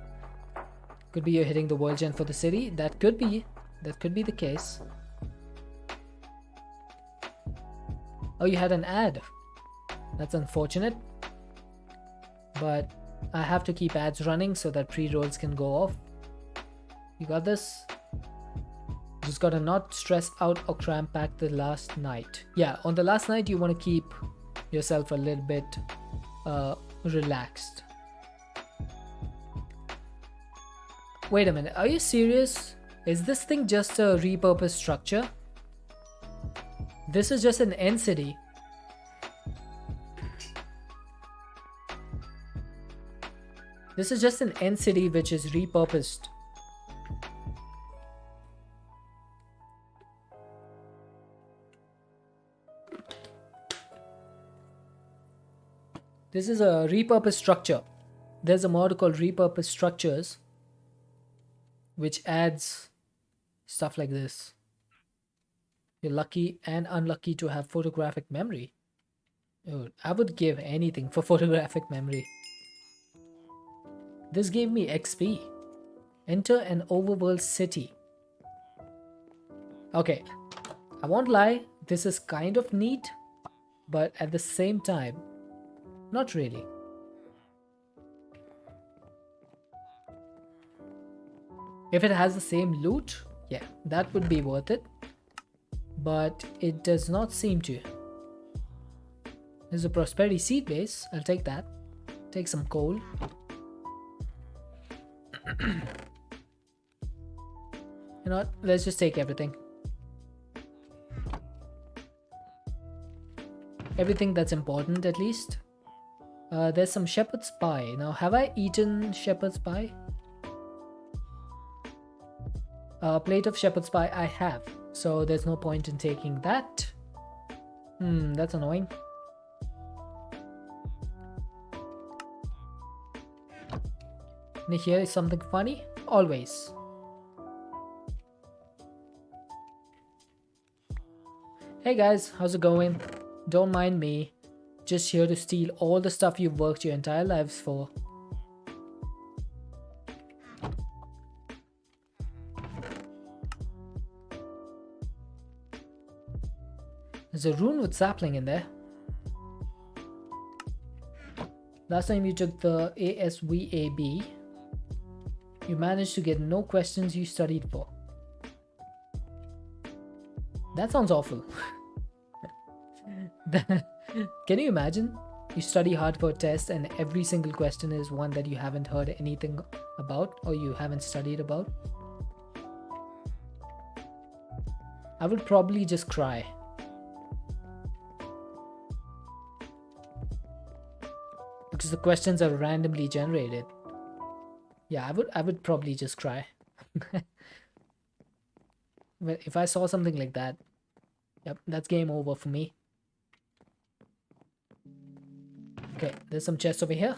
Could be you're hitting the world gen for the city. That could be the case. Oh, you had an ad. That's unfortunate. But I have to keep ads running so that pre-rolls can go off. You got this? Just gotta not stress out or cramp back the last night. Yeah, on the last night you want to keep yourself a little bit relaxed. Wait a minute, are you serious? Is this thing just a repurposed structure? This is just an end city. This is just an end city which is repurposed. This is a repurposed structure. There's a mod called repurposed structures which adds stuff like this. You're lucky and unlucky to have photographic memory. Dude, I would give anything for photographic memory. This gave me XP. Enter an overworld city. Okay, I won't lie, this is kind of neat, but at the same time, not really. If it has the same loot, yeah, that would be worth it. But it does not seem to. There's a prosperity seed base. I'll take that. Take some coal. You know what? Let's just take everything. Everything that's important, at least. There's some shepherd's pie. Now, have I eaten shepherd's pie? A plate of shepherd's pie I have. So there's no point in taking that. That's annoying. And here is something funny. Always. Hey guys, how's it going? Don't mind me. Just here to steal all the stuff you've worked your entire lives for. There's a runewood sapling in there. Last time you took the ASVAB, you managed to get no questions you studied for. That sounds awful. Can you imagine? You study hard for a test and every single question is one that you haven't heard anything about or you haven't studied about. I would probably just cry. Because the questions are randomly generated. Yeah, I would probably just cry. But if I saw something like that, yep, that's game over for me. Okay, there's some chests over here.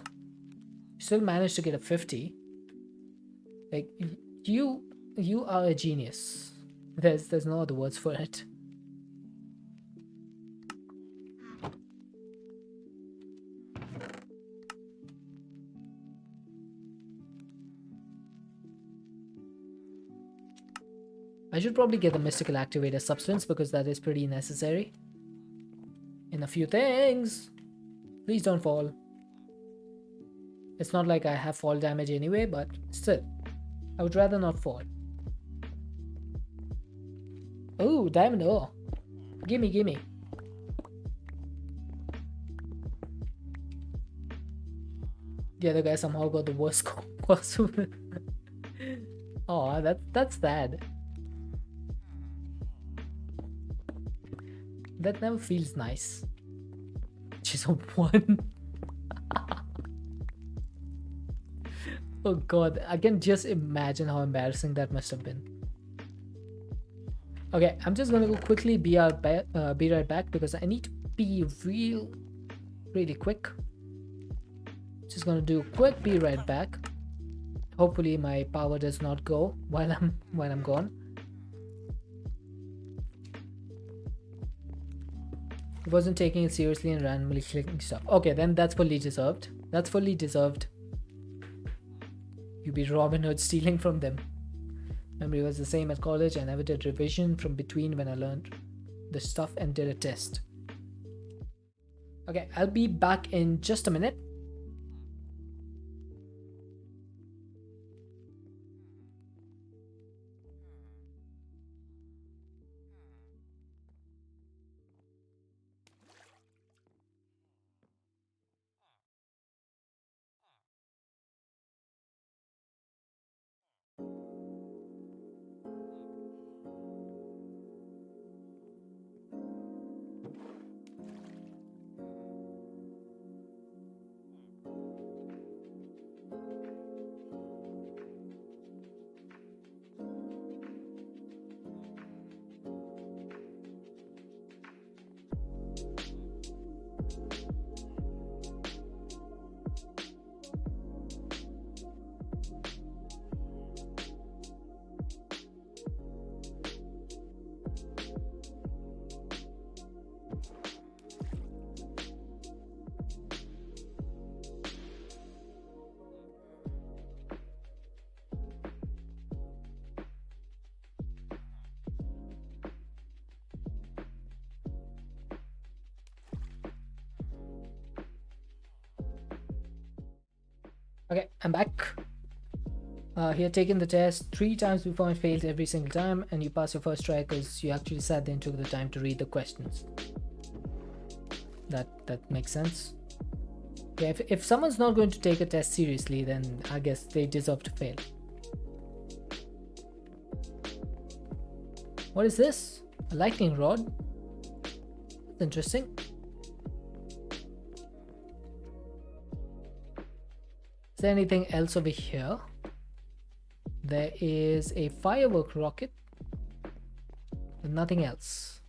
Still managed to get a 50. Like, you are a genius. There's no other words for it. I should probably get the mystical activator substance because that is pretty necessary in a few things. Please don't fall. It's not like I have fall damage anyway, but still, I would rather not fall. Oh, diamond ore. Gimme, gimme. The other guy somehow got the worst score possible. Oh, that's sad. That never feels nice. She's a 1. Oh god, I can just imagine how embarrassing that must have been. Okay, I'm just gonna go quickly be right back because I need to be really quick. Just gonna do a quick be right back. Hopefully my power does not go while I'm gone. He wasn't taking it seriously and randomly clicking stuff. Okay, then that's fully deserved. That's fully deserved. You be Robin Hood stealing from them. Memory was the same at college. I never did revision from between when I learned the stuff and did a test. Okay, I'll be back in just a minute. Okay, I'm back. He had taken the test 3 times before and failed every single time, and you passed your first try because you actually sat there and took the time to read the questions. That makes sense. Yeah, if someone's not going to take a test seriously, then I guess they deserve to fail. What is this? A lightning rod? That's interesting. Is there anything else over here? There is a firework rocket, but nothing else.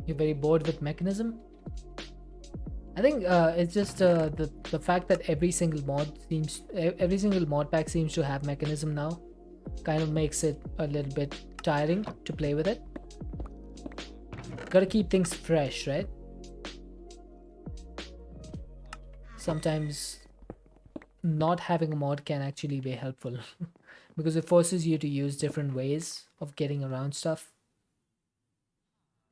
You're very bored with mechanism? I think it's just the fact that every single mod pack seems to have mechanism now kind of makes it a little bit tiring to play with it. Gotta keep things fresh, right? Sometimes not having a mod can actually be helpful because it forces you to use different ways of getting around stuff.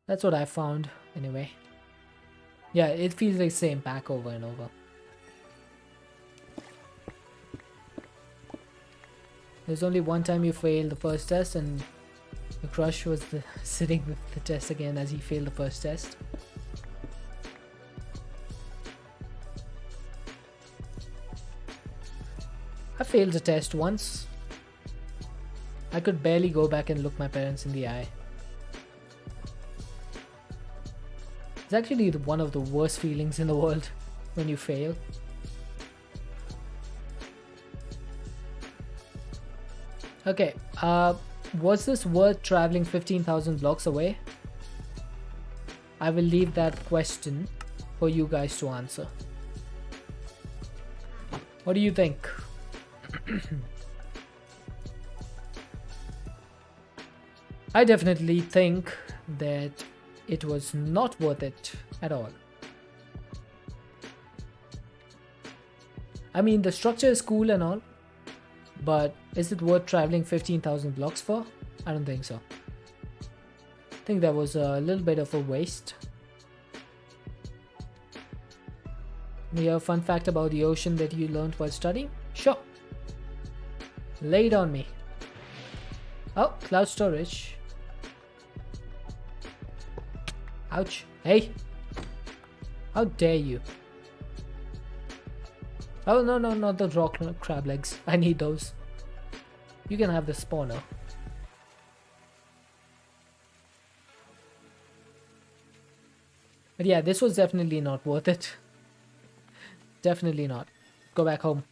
That's what I found anyway. Yeah, it feels like the same pack over and over. There's only one time you failed the first test, and the crush was sitting with the test again as he failed the first test. I failed the test once. I could barely go back and look my parents in the eye. It's actually one of the worst feelings in the world when you fail. Okay, was this worth traveling 15,000 blocks away? I will leave that question for you guys to answer. What do you think? I definitely think that it was not worth it at all. I mean, the structure is cool and all, but is it worth traveling 15,000 blocks for? I don't think so. I think that was a little bit of a waste. You have a fun fact about the ocean that you learned while studying? Sure. Lay it on me. Oh, cloud storage. Ouch. Hey! How dare you? Oh, no, not the rock crab legs. I need those. You can have the spawner. But yeah, this was definitely not worth it. Definitely not. Go back home.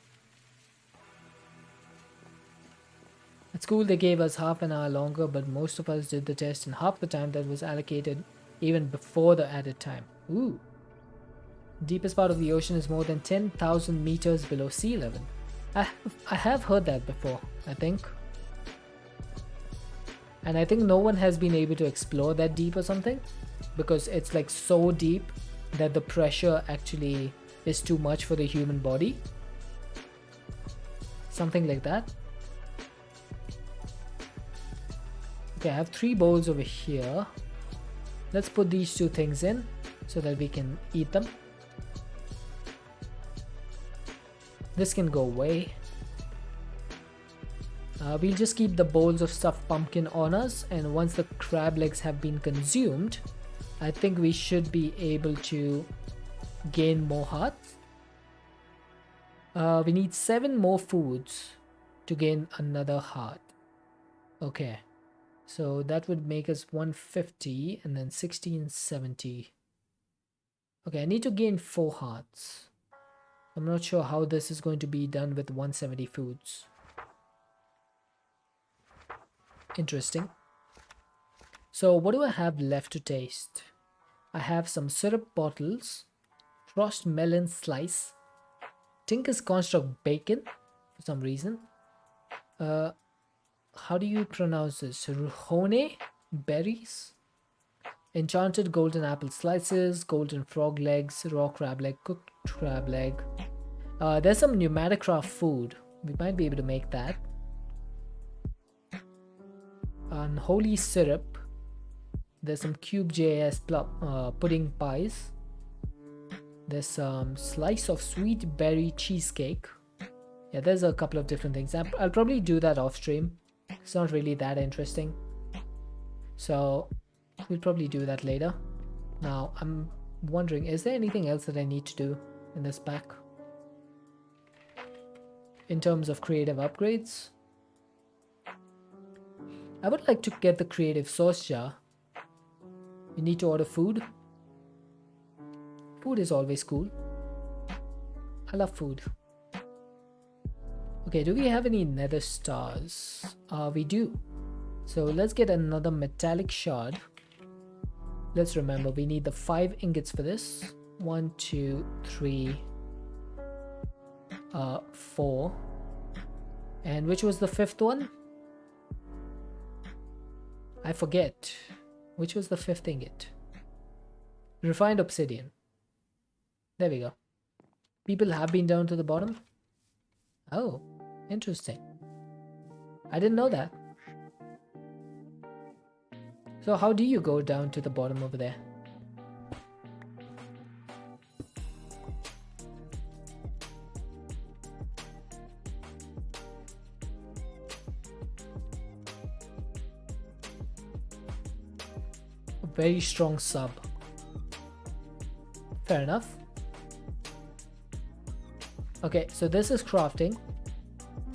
At school they gave us half an hour longer, but most of us did the test in half the time that was allocated even before the added time. Ooh. Deepest part of the ocean is more than 10,000 meters below sea level. I have heard that before, I think. And I think no one has been able to explore that deep or something, because it's like so deep that the pressure actually is too much for the human body. Something like that. Okay, I have 3 bowls over here. Let's put these 2 things in so that we can eat them. This can go away. We'll just keep the bowls of stuffed pumpkin on us, and once the crab legs have been consumed, I think we should be able to gain more hearts. We need 7 more foods to gain another heart. Okay, so that would make us 150 and then 1670. Okay, I need to gain 4 hearts. I'm not sure how this is going to be done with 170 foods. Interesting. So what do I have left to taste? I have some syrup bottles, crushed melon slice, Tinker's Construct bacon for some reason. How do you pronounce this? Ruhone berries, enchanted golden apple slices, golden frog legs, raw crab leg, cooked crab leg. There's some pneumatic craft food. We might be able to make that. Unholy syrup. There's some cube JS pudding pies. There's some slice of sweet berry cheesecake. Yeah, there's a couple of different things. I'll probably do that off stream. It's not really that interesting, so we'll probably do that later. Now I'm wondering, is there anything else that I need to do in this pack in terms of creative upgrades? I would like to get the creative sauce jar. You need to order food. Food is always cool. I love food. Okay, do we have any nether stars? We do. So let's get another metallic shard. Let's remember, we need the 5 ingots for this. 1, 2, 3, 4. And which was the 5th one? I forget. Which was the 5th ingot? Refined obsidian. There we go. People have been down to the bottom. Oh, interesting. I didn't know that. So how do you go down to the bottom over there? A very strong sub. Fair enough. Okay, so this is crafting.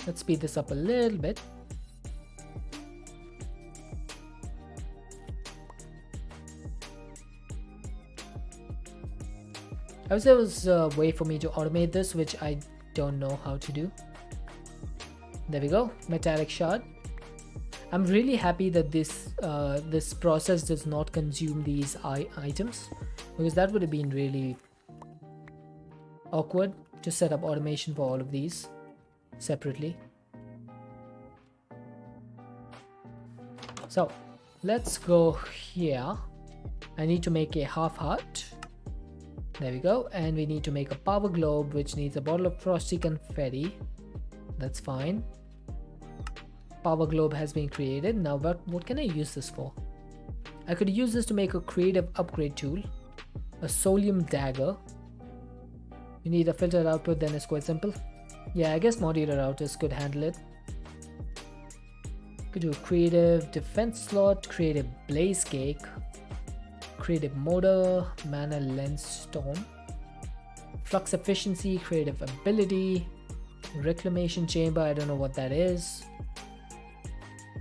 Let's speed this up a little bit. I wish there was a way for me to automate this, which I don't know how to do. There we go, metallic shard. I'm really happy that this process does not consume these items, because that would have been really awkward to set up automation for all of these separately. So Let's go here. I need to make a half heart. There we go. And we need to make a power globe, which needs a bottle of frosty confetti. That's fine. Power globe has been created. Now what can I use this for? I could use this to make a creative upgrade tool. A solium dagger. You need a filtered output, then it's quite simple. Yeah, I guess modular routers could handle it. Could do creative defense slot, creative blaze cake, creative motor, mana lens storm, flux efficiency, creative ability, reclamation chamber, I don't know what that is,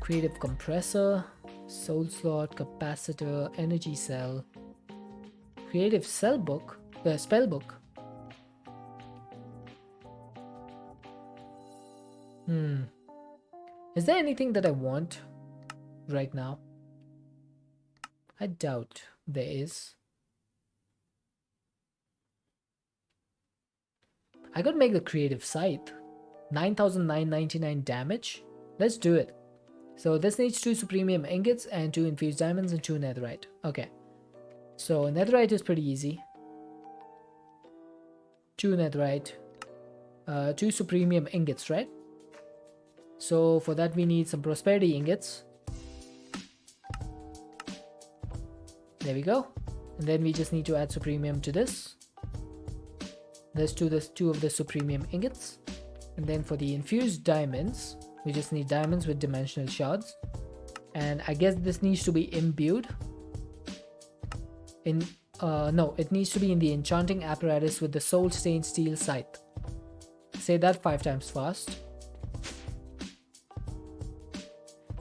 creative compressor, soul slot, capacitor, energy cell, creative spell book. Is there anything that I want right now? I doubt there is. I could make the creative scythe. 9,999 damage. Let's do it. So this needs 2 supremium ingots and 2 infused diamonds and 2 netherite. Okay. So netherite is pretty easy. 2 netherite. 2 supremium ingots, right? So for that we need some prosperity ingots. There we go. And then we just need to add supremium to this. There's 2 of the supremium ingots. And then for the infused diamonds, we just need diamonds with dimensional shards. And I guess this needs to be imbued. No, it needs to be in the enchanting apparatus with the soul stained steel scythe. Say that 5 times fast.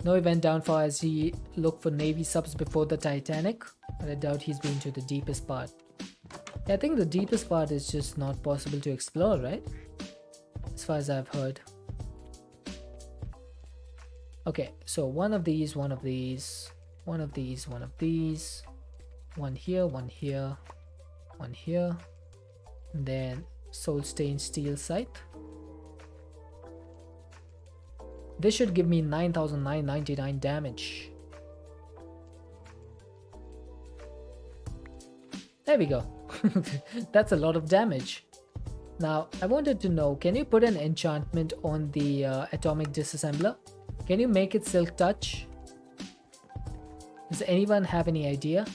No event downfall as he looked for Navy subs before the Titanic, but I doubt he's been to the deepest part. Yeah, I think the deepest part is just not possible to explore, right? As far as I've heard. Okay, so one of these, one of these, one of these, one of these, one here, one here, one here, and then soul stained steel scythe. This should give me 9,999 damage. There we go. That's a lot of damage. Now, I wanted to know, can you put an enchantment on the atomic disassembler? Can you make it silk touch? Does anyone have any idea?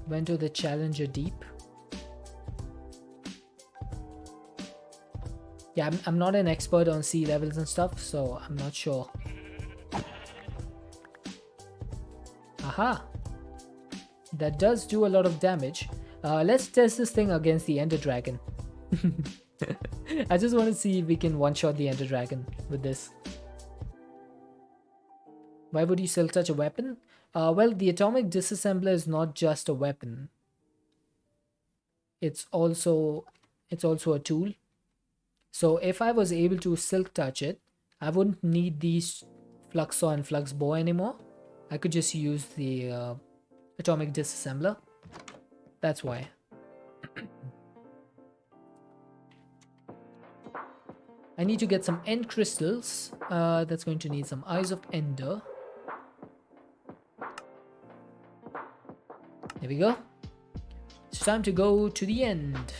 Went to the Challenger Deep. Yeah, I'm not an expert on sea levels and stuff, so I'm not sure. Aha! That does do a lot of damage. Let's test this thing against the Ender Dragon. I just want to see if we can one-shot the Ender Dragon with this. Why would you silk touch a weapon? Well, the atomic disassembler is not just a weapon. It's also a tool. So if I was able to silk touch it, I wouldn't need these flux saw and flux bow anymore. I could just use the atomic disassembler. That's why. I need to get some end crystals. That's going to need some eyes of ender. There we go. It's time to go to the end.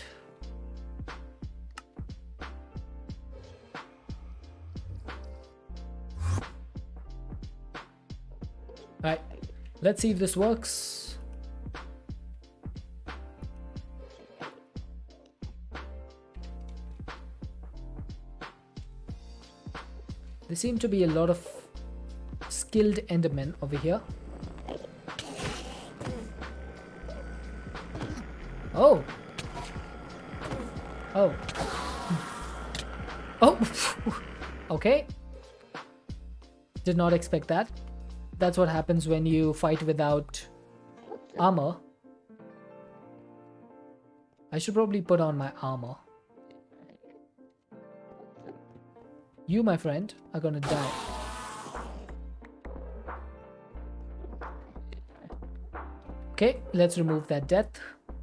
Alright, let's see if this works. There seem to be a lot of skilled endermen over here. Oh! Oh. Oh! Okay. Did not expect that. That's what happens when you fight without armor. I should probably put on my armor. You, my friend, are gonna die. Okay, let's remove that death,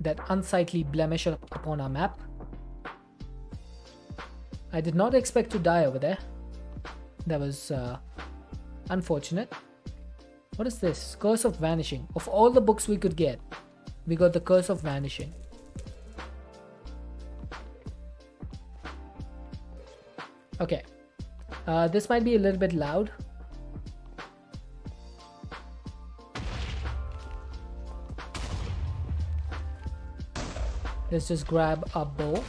that unsightly blemish upon our map. I did not expect to die over there. That was unfortunate. What is this? Curse of Vanishing. Of all the books we could get, we got the Curse of Vanishing. Okay. This might be a little bit loud. Let's just grab a bow.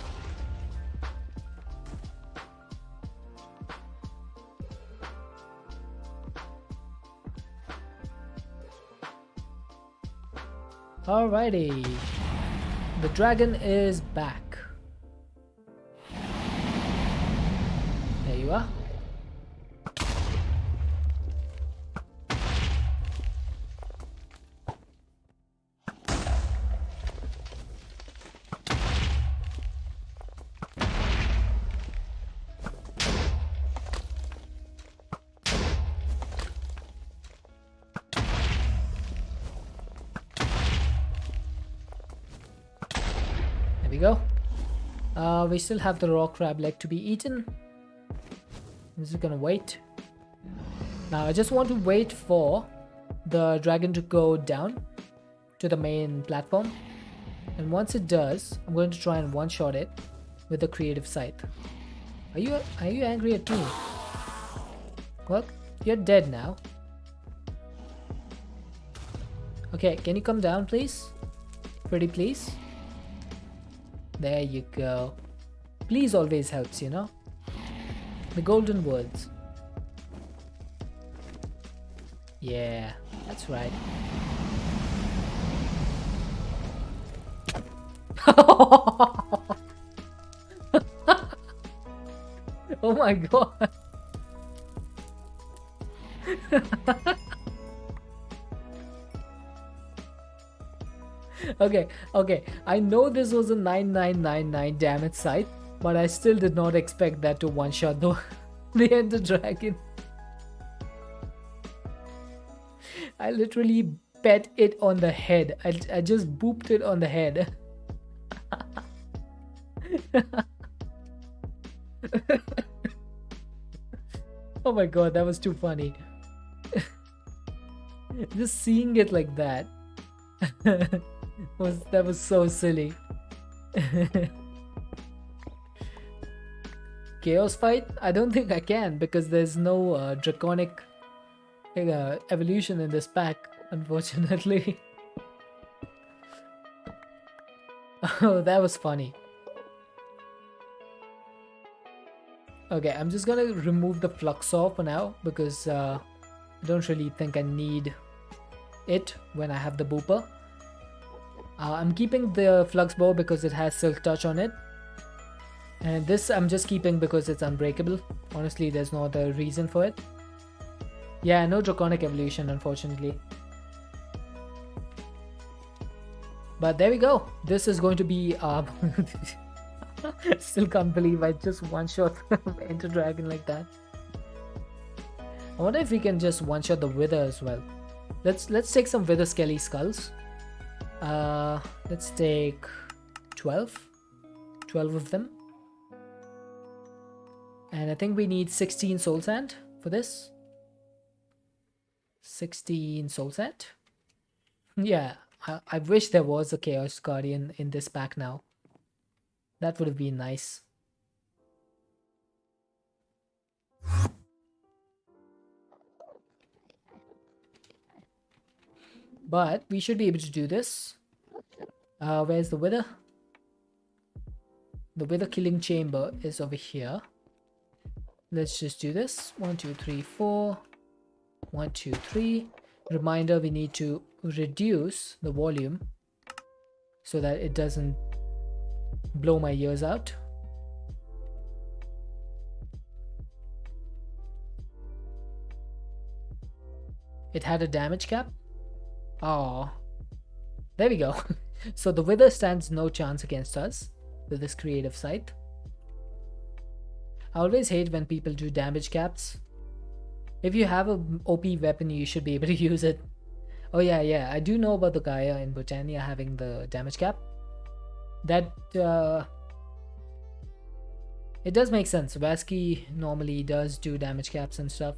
Alrighty. The dragon is back. There you are. We go. We still have the raw crab leg to be eaten. I'm just gonna wait. Now I just want to wait for the dragon to go down to the main platform, and once it does, I'm going to try and one-shot it with the creative scythe. Are you angry at me? Well, you're dead now. Okay, can you come down, please? Pretty please. There you go. Please always helps, you know. The golden words. Yeah, that's right. Oh my god. Okay, I know this was a 9999 damage scythe, but I still did not expect that to one-shot the Ender Dragon. I literally pet it on the head. I just booped it on the head. Oh my god, that was too funny. Just seeing it like that. That was so silly. Chaos fight? I don't think I can, because there's no draconic evolution in this pack, unfortunately. Oh, that was funny. Okay, I'm just gonna remove the flux saw for now, because I don't really think I need it when I have the booper. I'm keeping the flux bow because it has silk touch on it, and this I'm just keeping because it's unbreakable. Honestly, there's no other reason for it. Yeah, no draconic evolution, unfortunately. But there we go. This is going to be still can't believe I just one-shot Ender Dragon like that. I wonder if we can just one-shot the Wither as well. Let's take some Wither Skelly skulls. Let's take 12 of them, and I think we need 16 soul sand for this. 16 soul sand. Yeah, I wish there was a Chaos Guardian in this pack now. That would have been nice. But we should be able to do this. Where's the Wither? The Wither killing chamber is over here. Let's just do this. 1, 2, 3, 4. 1, 2, 3. Reminder, we need to reduce the volume so that it doesn't blow my ears out. It had a damage cap. Oh, there we go. So the Wither stands no chance against us with this creative scythe. I always hate when people do damage caps. If you have an OP weapon, you should be able to use it. Oh yeah, I do know about the Gaia in Britannia having the damage cap. That It does make sense. Vasky normally does do damage caps and stuff.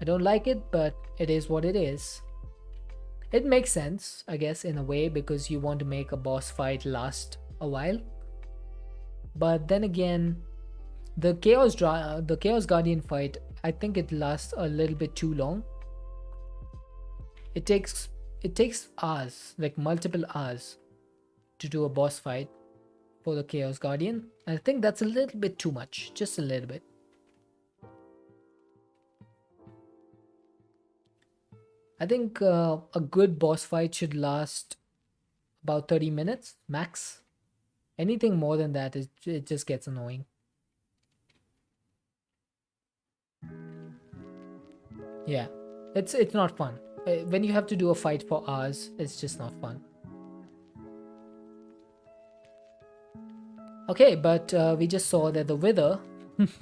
I don't like it, but it is what it is. It makes sense, I guess, in a way, because you want to make a boss fight last a while. But then again, the Chaos Guardian fight, I think it lasts a little bit too long. It takes hours, like multiple hours, to do a boss fight for the Chaos Guardian. I think that's a little bit too much, just a little bit. I think a good boss fight should last about 30 minutes max. Anything more than that, it just gets annoying. Yeah, it's not fun. When you have to do a fight for hours, it's just not fun. Okay, but we just saw that the Wither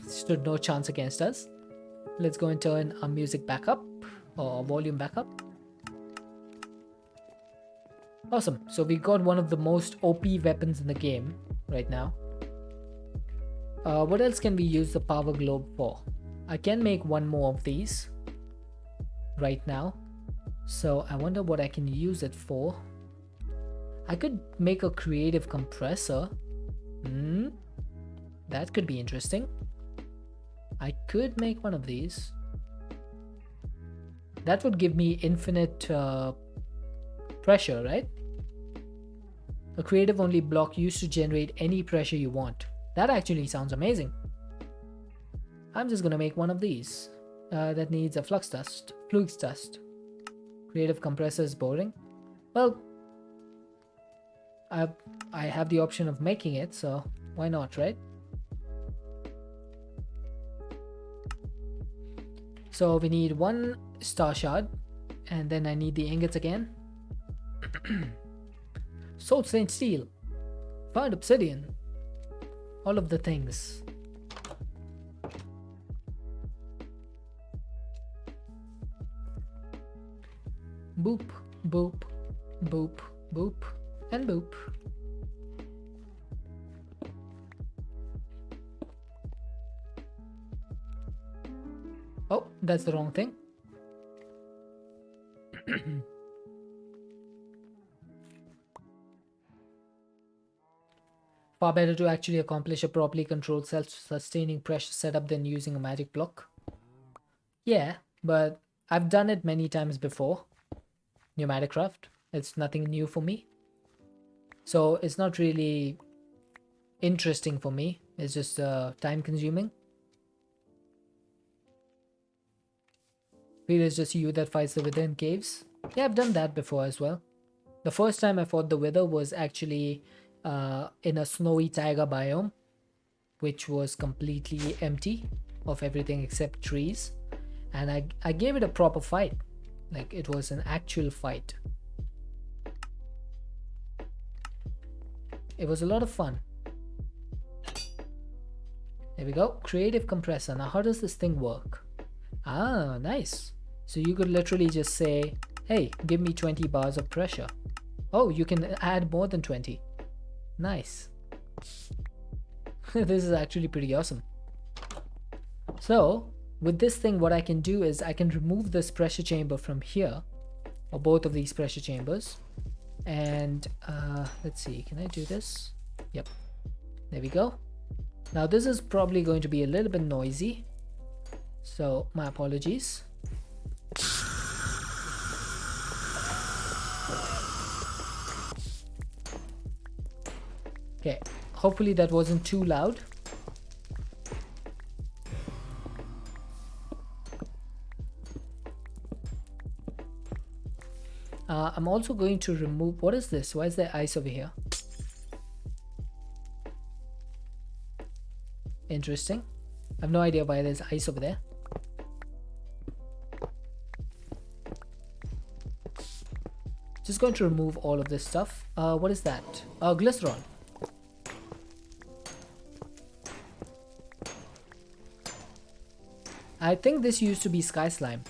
stood no chance against us. Let's go and turn our music back up, or volume back up. Awesome, so we got one of the most OP weapons in the game right now. What else can we use the power globe for? I can make one more of these right now. So I wonder what I can use it for. I could make a creative compressor. That could be interesting. I could make one of these. That would give me infinite pressure, right? A creative only block used to generate any pressure you want. That actually sounds amazing. I'm just gonna make one of these. That needs a flux dust. Creative compressor is boring. Well, I have the option of making it, so why not, right? So we need one star shard, and then I need the ingots again. Salt stained steel, found obsidian, all of the things. Boop, boop, boop, boop, and boop. Oh, that's the wrong thing. Far better to actually accomplish a properly controlled self-sustaining pressure setup than using a magic block. Yeah, but I've done it many times before. Pneumaticraft. It's nothing new for me. So it's not really interesting for me. It's just time consuming. Feel it's just you that fights the Wither in caves. Yeah, I've done that before as well. The first time I fought the Wither was actually in a snowy taiga biome, which was completely empty of everything except trees. And I gave it a proper fight. Like, it was an actual fight. It was a lot of fun. There we go. Creative compressor. Now, how does this thing work? Ah, nice. So you could literally just say, hey, give me 20 bars of pressure. Oh, you can add more than 20. Nice. This is actually pretty awesome. So with this thing, what I can do is I can remove this pressure chamber from here, or both of these pressure chambers. And let's see, can I do this? Yep, there we go. Now this is probably going to be a little bit noisy, so my apologies. Okay, hopefully that wasn't too loud. I'm also going to remove, what is this? Why is there ice over here? Interesting. I have no idea why there's ice over there. Just going to remove all of this stuff. What is that? Glycerin. I think this used to be sky slime.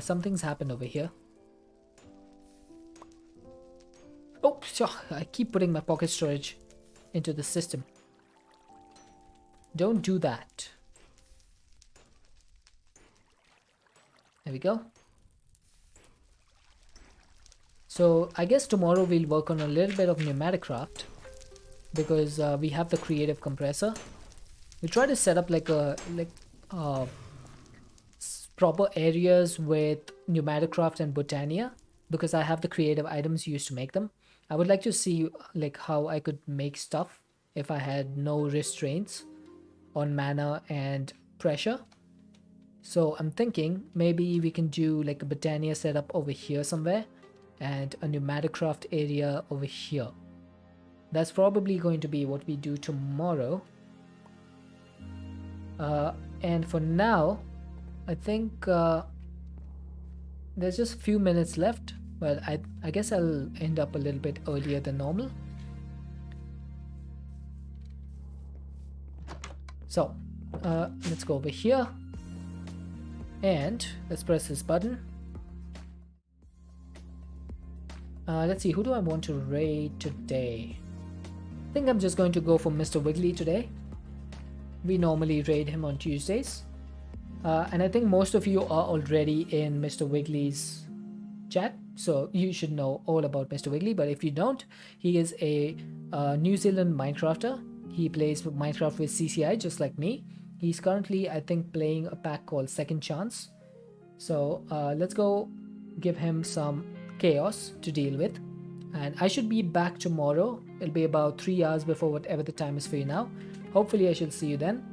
Something's happened over here. Oh, I keep putting my pocket storage into the system. Don't do that. There we go. So I guess tomorrow we'll work on a little bit of pneumatic craft, because we have the creative compressor. We try to set up proper areas with pneumatic craft and Botania, because I have the creative items used to make them. I would like to see like how I could make stuff if I had no restraints on mana and pressure. So I'm thinking maybe we can do like a Botania setup over here somewhere and a pneumatic craft area over here. That's probably going to be what we do tomorrow. And for now, I think there's just a few minutes left. Well, I guess I'll end up a little bit earlier than normal. So let's go over here and let's press this button. Let's see, who do I want to raid today? I think I'm just going to go for Mr. Wiggly today. We normally raid him on Tuesdays. And I think most of you are already in Mr. Wiggly's chat, so you should know all about Mr. Wiggly. But if you don't, he is a New Zealand Minecrafter. He plays Minecraft with CCI just like me. He's currently, I think, playing a pack called Second Chance. So let's go give him some chaos to deal with. And I should be back tomorrow. It'll be about 3 hours before whatever the time is for you now. Hopefully I shall see you then.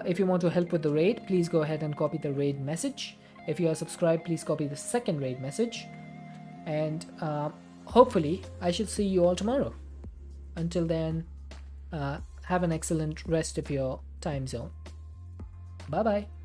If you want to help with the raid, please go ahead and copy the raid message. If you are subscribed, please copy the second raid message. And hopefully I should see you all tomorrow. Until then, have an excellent rest of your time zone. Bye bye.